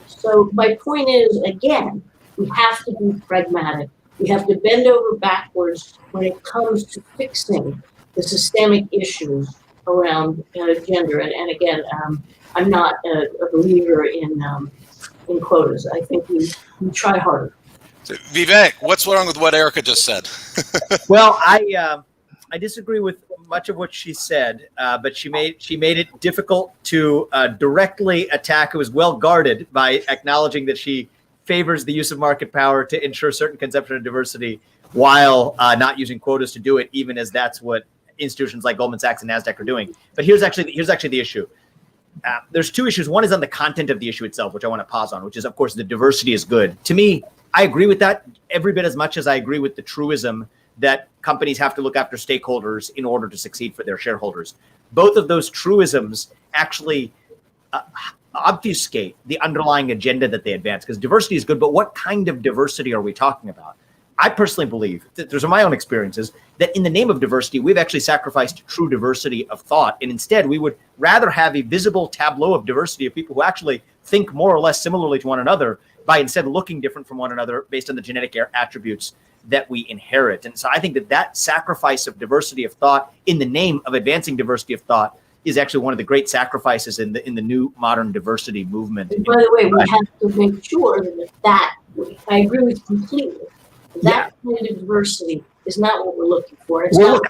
So my point is, again, we have to be pragmatic. We have to bend over backwards when it comes to fixing the systemic issues around gender. And again, I'm not a believer in quotas. I think we try harder. So, Vivek, what's wrong with what Erica just said? Well, I disagree with much of what she said, but she made it difficult to directly attack. It was well guarded by acknowledging that she favors the use of market power to ensure certain conception of diversity while not using quotas to do it, even as that's what institutions like Goldman Sachs and NASDAQ are doing. But here's actually the issue. There's two issues. One is on the content of the issue itself, which I want to pause on, which is, of course, the diversity is good. To me, I agree with that every bit as much as I agree with the truism that companies have to look after stakeholders in order to succeed for their shareholders. Both of those truisms actually obfuscate the underlying agenda that they advance, because diversity is good, but what kind of diversity are we talking about? I personally believe, that those are my own experiences, that in the name of diversity, we've actually sacrificed true diversity of thought. And instead, we would rather have a visible tableau of diversity of people who actually think more or less similarly to one another, by instead looking different from one another based on the genetic attributes that we inherit. And so I think that that sacrifice of diversity of thought in the name of advancing diversity of thought is actually one of the great sacrifices in the new modern diversity movement. And by the way, we have to make sure that I agree with you completely. That kind of diversity is not what we're looking for. It's not.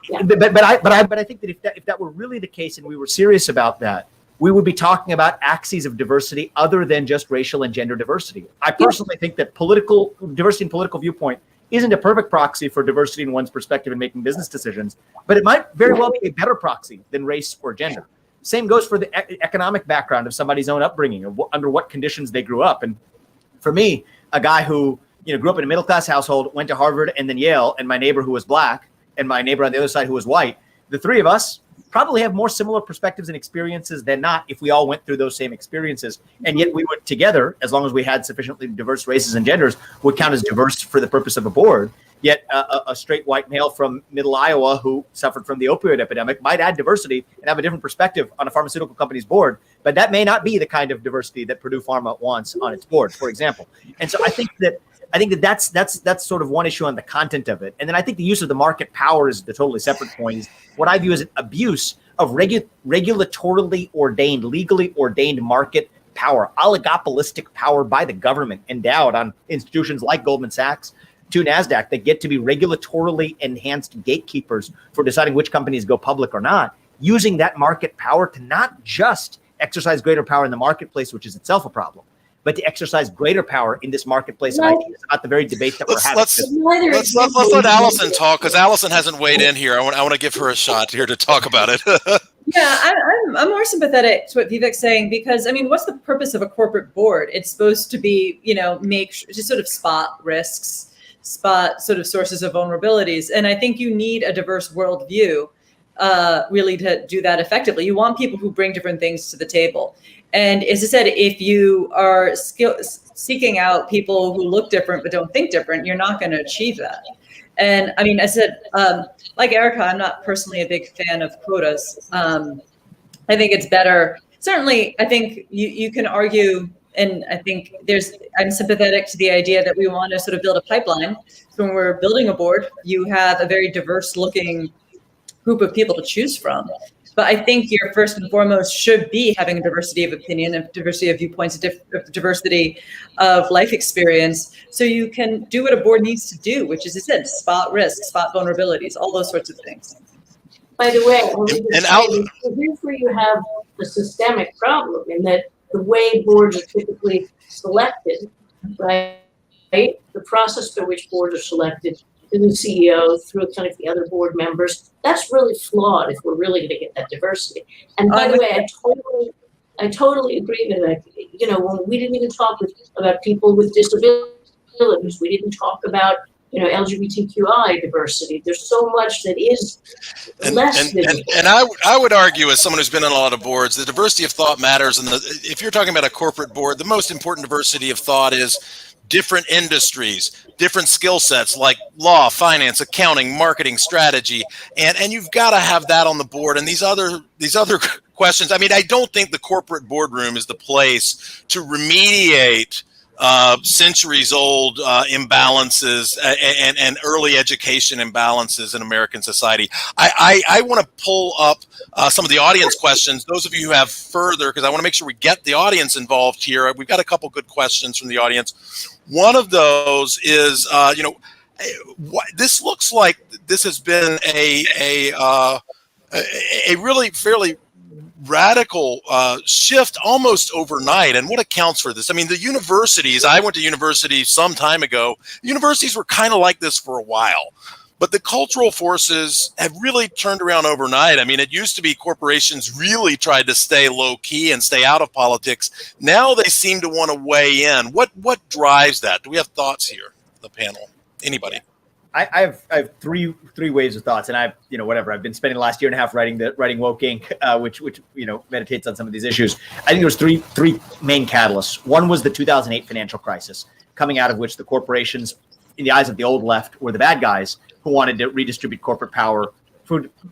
Yeah. But I think that if that were really the case and we were serious about that, we would be talking about axes of diversity other than just racial and gender diversity. I personally think that political diversity and political viewpoint isn't a perfect proxy for diversity in one's perspective in making business decisions, but it might very well be a better proxy than race or gender. Same goes for the economic background of somebody's own upbringing, of under what conditions they grew up. And for me, a guy who grew up in a middle-class household, went to Harvard and then Yale, and my neighbor who was black, and my neighbor on the other side who was white, the three of us probably have more similar perspectives and experiences than not if we all went through those same experiences. And yet we would together, as long as we had sufficiently diverse races and genders, would count as diverse for the purpose of a board. Yet a straight white male from middle Iowa who suffered from the opioid epidemic might add diversity and have a different perspective on a pharmaceutical company's board. But that may not be the kind of diversity that Purdue Pharma wants on its board, for example. And so I think that's sort of one issue on the content of it. And then I think the use of the market power is the totally separate point. Is what I view as an abuse of regulatorily ordained, legally ordained market power, oligopolistic power by the government endowed on institutions like Goldman Sachs to NASDAQ that get to be regulatorily enhanced gatekeepers for deciding which companies go public or not, using that market power to not just exercise greater power in the marketplace, which is itself a problem, but to exercise greater power in this marketplace of ideas about the very debate that we're having. Let's let Allison talk, because Allison hasn't weighed in here. I want to give her a shot here to talk about it. Yeah, I'm more sympathetic to what Vivek's saying, because, I mean, what's the purpose of a corporate board? It's supposed to be, just sort of spot risks, spot sort of sources of vulnerabilities. And I think you need a diverse worldview really to do that effectively. You want people who bring different things to the table. And as I said, if you are seeking out people who look different but don't think different, you're not going to achieve that. And I mean, I said, like Erica, I'm not personally a big fan of quotas. I think it's better. Certainly, I think you can argue, and I think I'm sympathetic to the idea that we want to sort of build a pipeline. So when we're building a board, you have a very diverse looking group of people to choose from. But I think your first and foremost should be having a diversity of opinion, a diversity of viewpoints, a diversity of life experience, so you can do what a board needs to do, which is, as I said, spot risks, spot vulnerabilities, all those sorts of things. By the way, here's where you have the systemic problem in that the way boards are typically selected, right? The process by which boards are selected, the new CEO through kind of the other board members, that's really flawed if we're really going to get that diversity. And by the way, I totally agree with that. When we didn't even talk about people with disabilities, we didn't talk about LGBTQI diversity. There's so much that is less visible. And I would argue, as someone who's been on a lot of boards, the diversity of thought matters. And if you're talking about a corporate board, the most important diversity of thought is different industries, different skill sets like law, finance, accounting, marketing, strategy, and you've got to have that on the board. And these other questions. I mean, I don't think the corporate boardroom is the place to remediate centuries-old imbalances and early education imbalances in American society. I want to pull up some of the audience questions. Those of you who have further, because I want to make sure we get the audience involved here. We've got a couple good questions from the audience. One of those is, this looks like this has been a really fairly radical shift almost overnight. And what accounts for this? I mean, the universities, I went to university some time ago. Universities were kind of like this for a while, but the cultural forces have really turned around overnight. I mean, it used to be corporations really tried to stay low key and stay out of politics. Now they seem to want to weigh in. What drives that? Do we have thoughts here, the panel? Anybody? I have three waves of thoughts, and I've been spending the last year and a half writing Woke Inc., which meditates on some of these issues. I think there was three main catalysts. One was the 2008 financial crisis, coming out of which the corporations, in the eyes of the old left, were the bad guys who wanted to redistribute corporate power,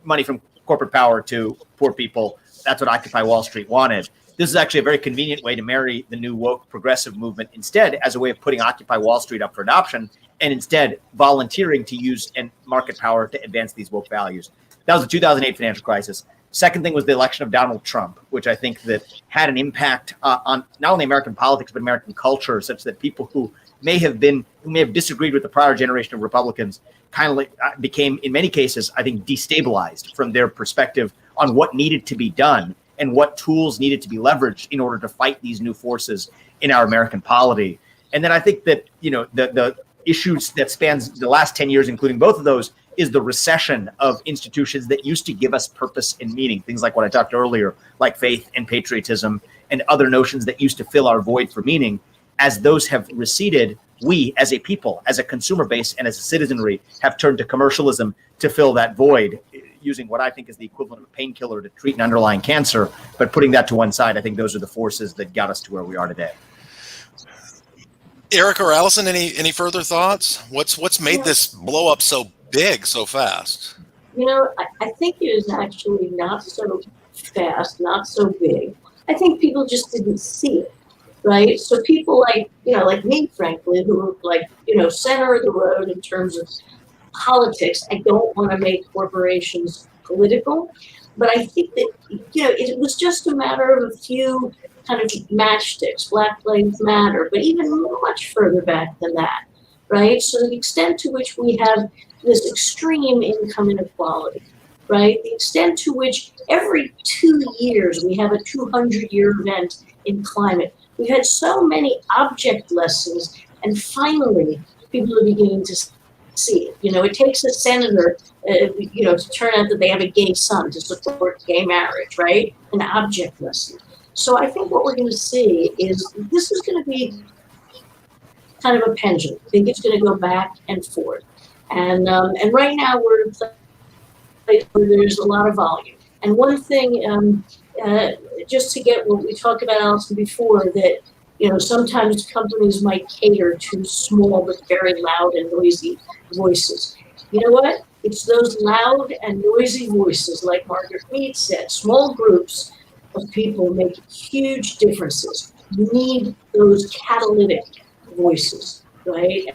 money from corporate power to poor people. That's what Occupy Wall Street wanted. This is actually a very convenient way to marry the new woke progressive movement instead as a way of putting Occupy Wall Street up for adoption, and instead volunteering to use and market power to advance these woke values. That was the 2008 financial crisis. Second thing was the election of Donald Trump, which I think that had an impact on not only American politics, but American culture, such that people who may have disagreed with the prior generation of Republicans became, in many cases, I think, destabilized from their perspective on what needed to be done and what tools needed to be leveraged in order to fight these new forces in our American polity. And then I think that, the issues that spans the last 10 years, including both of those, is the recession of institutions that used to give us purpose and meaning. Things like what I talked earlier, like faith and patriotism and other notions that used to fill our void for meaning. As those have receded, we as a people, as a consumer base and as a citizenry have turned to commercialism to fill that void, using what I think is the equivalent of a painkiller to treat an underlying cancer. But putting that to one side, I think those are the forces that got us to where we are today. Eric or Allison, any further thoughts? What's made this blow up so big so fast? I think it is actually not so fast, not so big. I think people just didn't see it, right? So people like me, frankly, who are center of the road in terms of politics. I don't want to make corporations political, but I think that, it was just a matter of a few kind of matchsticks, Black Lives Matter, but even much further back than that, right? So the extent to which we have this extreme income inequality, right? The extent to which every 2 years we have a 200-year event in climate. We've had so many object lessons, and finally people are beginning to see it. It takes a senator, to turn out that they have a gay son to support gay marriage, right? An object lesson. So I think what we're going to see is this is going to be kind of a pendulum. I think it's going to go back and forth. And right now we're in a place where there's a lot of volume. And one thing, just to get what we talked about, Allison, before, that sometimes companies might cater to small but very loud and noisy voices. You know what? It's those loud and noisy voices, like Margaret Mead said, small groups of people make huge differences. You need those catalytic voices, right?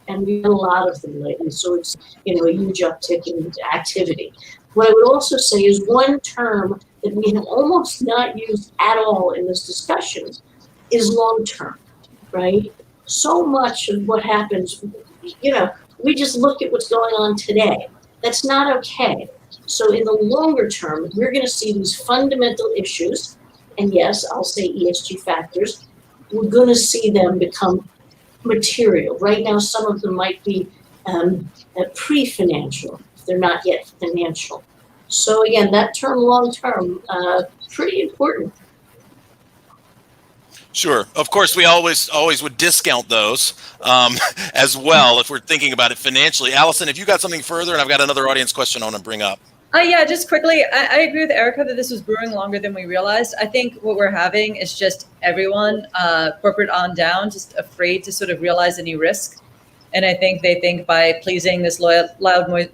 And we have a lot of them lately, so it's a huge uptick in activity. What I would also say is one term that we have almost not used at all in this discussion is long term, right? So much of what happens, we just look at what's going on today. That's not okay. So in the longer term, we're going to see these fundamental issues, and yes, I'll say ESG factors, we're going to see them become material. Right now, some of them might be pre-financial. They're not yet financial. So again, that term long term, pretty important. Sure. Of course, we always would discount those as well if we're thinking about it financially. Allison, if you got something further, and I've got another audience question I want to bring up. Yeah, just quickly, I agree with Erica that this was brewing longer than we realized. I think what we're having is just everyone, corporate on down, just afraid to sort of realize any risk. And I think they think by pleasing this loud,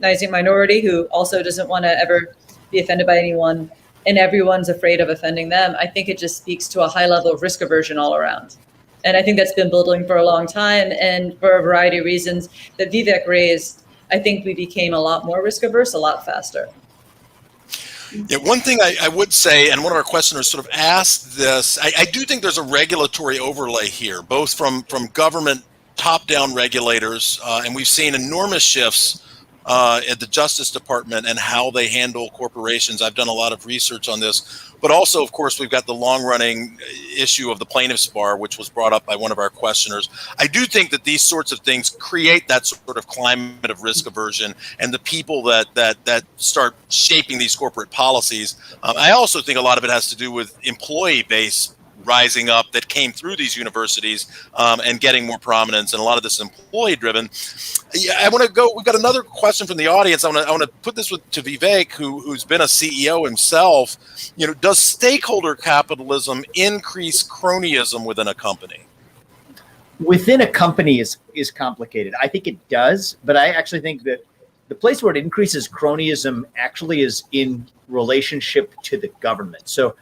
noisy minority who also doesn't want to ever be offended by anyone, and everyone's afraid of offending them, I think it just speaks to a high level of risk aversion all around. And I think that's been building for a long time. And for a variety of reasons that Vivek raised, I think we became a lot more risk averse a lot faster. Yeah, one thing I would say, and one of our questioners sort of asked this, I do think there's a regulatory overlay here, both from government top-down regulators, and we've seen enormous shifts at the Justice Department and how they handle corporations. I've done a lot of research on this, but also, of course, we've got the long-running issue of the plaintiff's bar, which was brought up by one of our questioners. I do think that these sorts of things create that sort of climate of risk aversion, and the people that start shaping these corporate policies. I also think a lot of it has to do with employee base rising up that came through these universities and getting more prominence, and a lot of this is employee driven. Yeah, I want to go. We've got another question from the audience. I want to put this to Vivek, who's been a CEO himself. Does stakeholder capitalism increase cronyism within a company? Within a company is complicated. I think it does, but I actually think that the place where it increases cronyism actually is in relationship to the government. So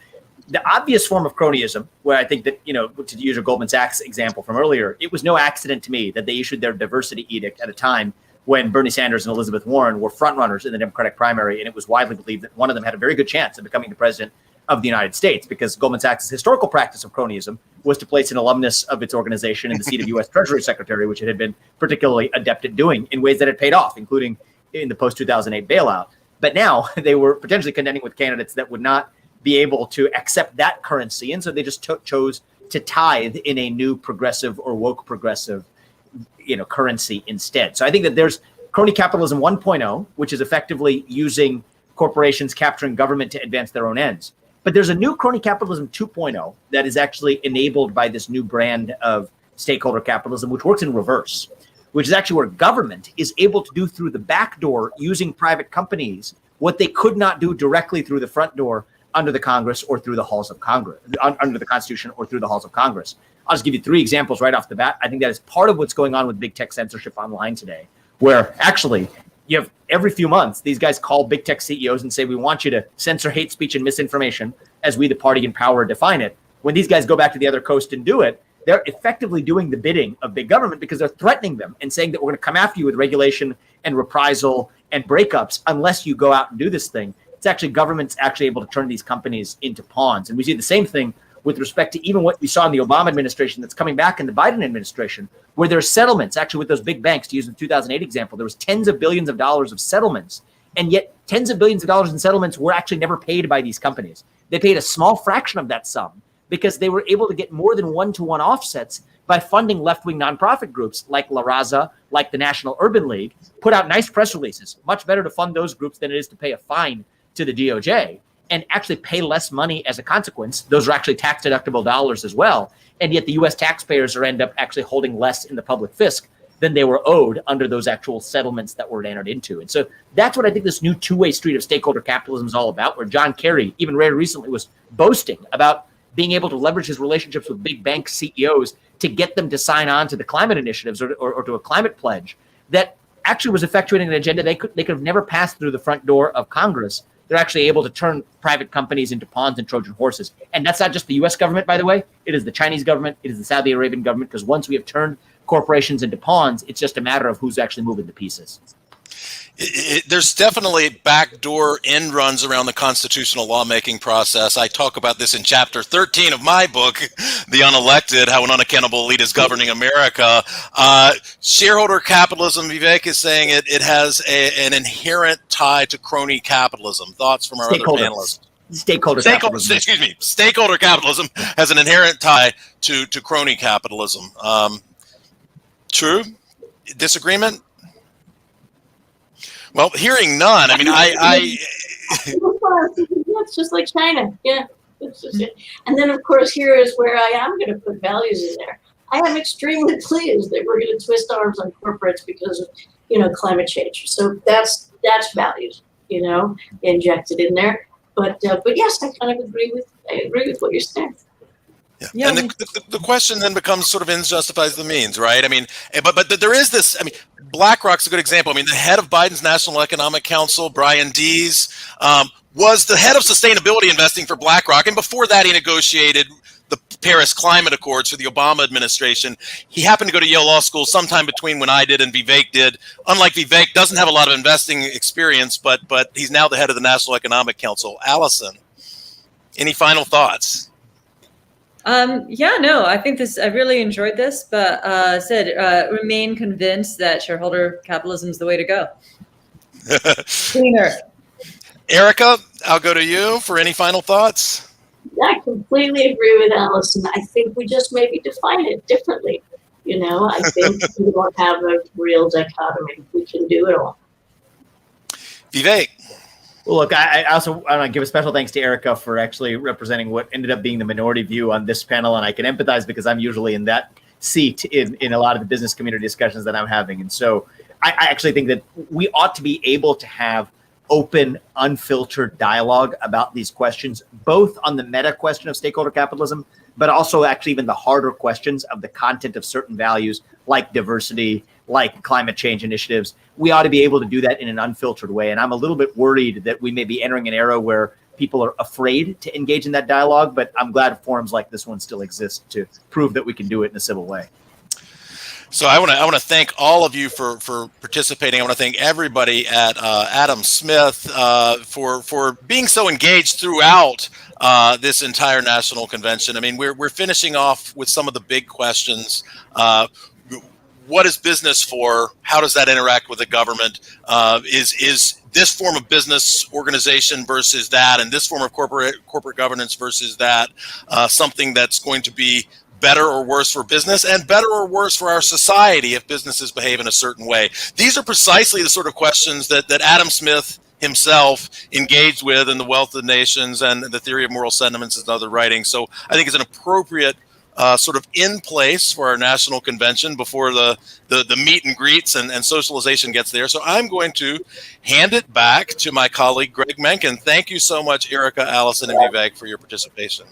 the obvious form of cronyism, where I think that, to use a Goldman Sachs example from earlier, it was no accident to me that they issued their diversity edict at a time when Bernie Sanders and Elizabeth Warren were frontrunners in the Democratic primary, and it was widely believed that one of them had a very good chance of becoming the president of the United States, because Goldman Sachs' historical practice of cronyism was to place an alumnus of its organization in the seat of U.S. Treasury Secretary, which it had been particularly adept at doing in ways that had paid off, including in the post-2008 bailout. But now they were potentially contending with candidates that would not be able to accept that currency. And so they just chose to tithe in a new progressive or woke progressive, currency instead. So I think that there's crony capitalism 1.0, which is effectively using corporations capturing government to advance their own ends. But there's a new crony capitalism 2.0 that is actually enabled by this new brand of stakeholder capitalism, which works in reverse, which is actually where government is able to do through the back door using private companies what they could not do directly through the front door under the Congress or through the halls of Congress, under the Constitution or through the halls of Congress. I'll just give you 3 examples right off the bat. I think that is part of what's going on with big tech censorship online today, where actually you have every few months, these guys call big tech CEOs and say, we want you to censor hate speech and misinformation as we, the party in power, define it. When these guys go back to the other coast and do it, they're effectively doing the bidding of big government, because they're threatening them and saying that we're going to come after you with regulation and reprisal and breakups unless you go out and do this thing. It's actually government's actually able to turn these companies into pawns. And we see the same thing with respect to even what we saw in the Obama administration that's coming back in the Biden administration, where there are settlements actually with those big banks. To use the 2008 example, there was tens of billions of dollars of settlements, and yet tens of billions of dollars in settlements were actually never paid by these companies. They paid a small fraction of that sum because they were able to get more than one-to-one offsets by funding left-wing nonprofit groups like La Raza, like the National Urban League, put out nice press releases. Much better to fund those groups than it is to pay a fine to the DOJ and actually pay less money as a consequence. Those are actually tax-deductible dollars as well. And yet the U.S. taxpayers end up actually holding less in the public fisc than they were owed under those actual settlements that were entered into. And so that's what I think this new two-way street of stakeholder capitalism is all about, where John Kerry, even very recently, was boasting about being able to leverage his relationships with big bank CEOs to get them to sign on to the climate initiatives or to a climate pledge that actually was effectuating an agenda they could have never passed through the front door of Congress. They're actually able to turn private companies into pawns and Trojan horses. And that's not just the U.S. government, by the way. It is the Chinese government. It is the Saudi Arabian government, because once we have turned corporations into pawns, it's just a matter of who's actually moving the pieces. There's definitely backdoor end runs around the constitutional lawmaking process. I talk about this in chapter 13 of my book, The Unelected, How an Unaccountable Elite is Governing America. Shareholder capitalism, Vivek is saying it has an inherent tie to crony capitalism. Thoughts from our other panelists? Stakeholder capitalism. Excuse me. Stakeholder capitalism has an inherent tie to crony capitalism. True? Disagreement? Well, hearing none. I mean, it's just like China. Yeah. And then, of course, here is where I am going to put values in there. I am extremely pleased that we're going to twist arms on corporates because of, climate change. So that's values, injected in there. But yes, I kind of agree with what you're saying. Yeah. And the question then becomes sort of ends justifies the means, right? I mean, but there is this, BlackRock's a good example. I mean, the head of Biden's National Economic Council, Brian Dees, was the head of sustainability investing for BlackRock. And before that, he negotiated the Paris Climate Accords for the Obama administration. He happened to go to Yale Law School sometime between when I did and Vivek did. Unlike Vivek, doesn't have a lot of investing experience, but he's now the head of the National Economic Council. Allison, any final thoughts? I think I really enjoyed this, but remain convinced that shareholder capitalism is the way to go. Cleaner. Erica, I'll go to you for any final thoughts. I completely agree with Allison. I think we just maybe define it differently. I think we don't have a real dichotomy. We can do it all. Vivek. Well, look, I also want to give a special thanks to Erica for actually representing what ended up being the minority view on this panel. And I can empathize because I'm usually in that seat in a lot of the business community discussions that I'm having. And so I actually think that we ought to be able to have open, unfiltered dialogue about these questions, both on the meta question of stakeholder capitalism, but also actually even the harder questions of the content of certain values like diversity, like climate change initiatives. We ought to be able to do that in an unfiltered way. And I'm a little bit worried that we may be entering an era where people are afraid to engage in that dialogue, but I'm glad forums like this one still exist to prove that we can do it in a civil way. So I want to thank all of you for participating. I want to thank everybody at Adam Smith for being so engaged throughout this entire national convention. I mean, we're finishing off with some of the big questions. What is business for? How does that interact with the government? Is this form of business organization versus that, and this form of corporate governance versus that, something that's going to be better or worse for business and better or worse for our society if businesses behave in a certain way? These are precisely the sort of questions that Adam Smith himself engaged with in The Wealth of Nations and The Theory of Moral Sentiments and other writings. So I think it's an appropriate sort of in place for our national convention before the meet and greets and socialization gets there. So I'm going to hand it back to my colleague, Greg Mencken. Thank you so much, Erica, Allison, and Vivek for your participation.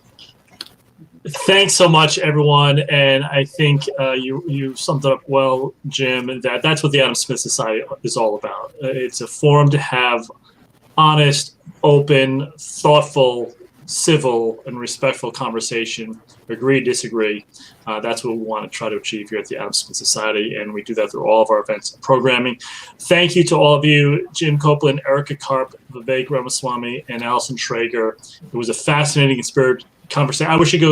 Thanks so much, everyone. And I think you summed it up well, Jim, that's what the Adam Smith Society is all about. It's a forum to have honest, open, thoughtful, civil, and respectful conversation. Agree, disagree. That's what we want to try to achieve here at the Adam Smith Society, and we do that through all of our events and programming. Thank you to all of you, Jim Copeland, Erica Karp, Vivek Ramaswamy, and Allison Traeger. It was a fascinating and spirited conversation. I wish you could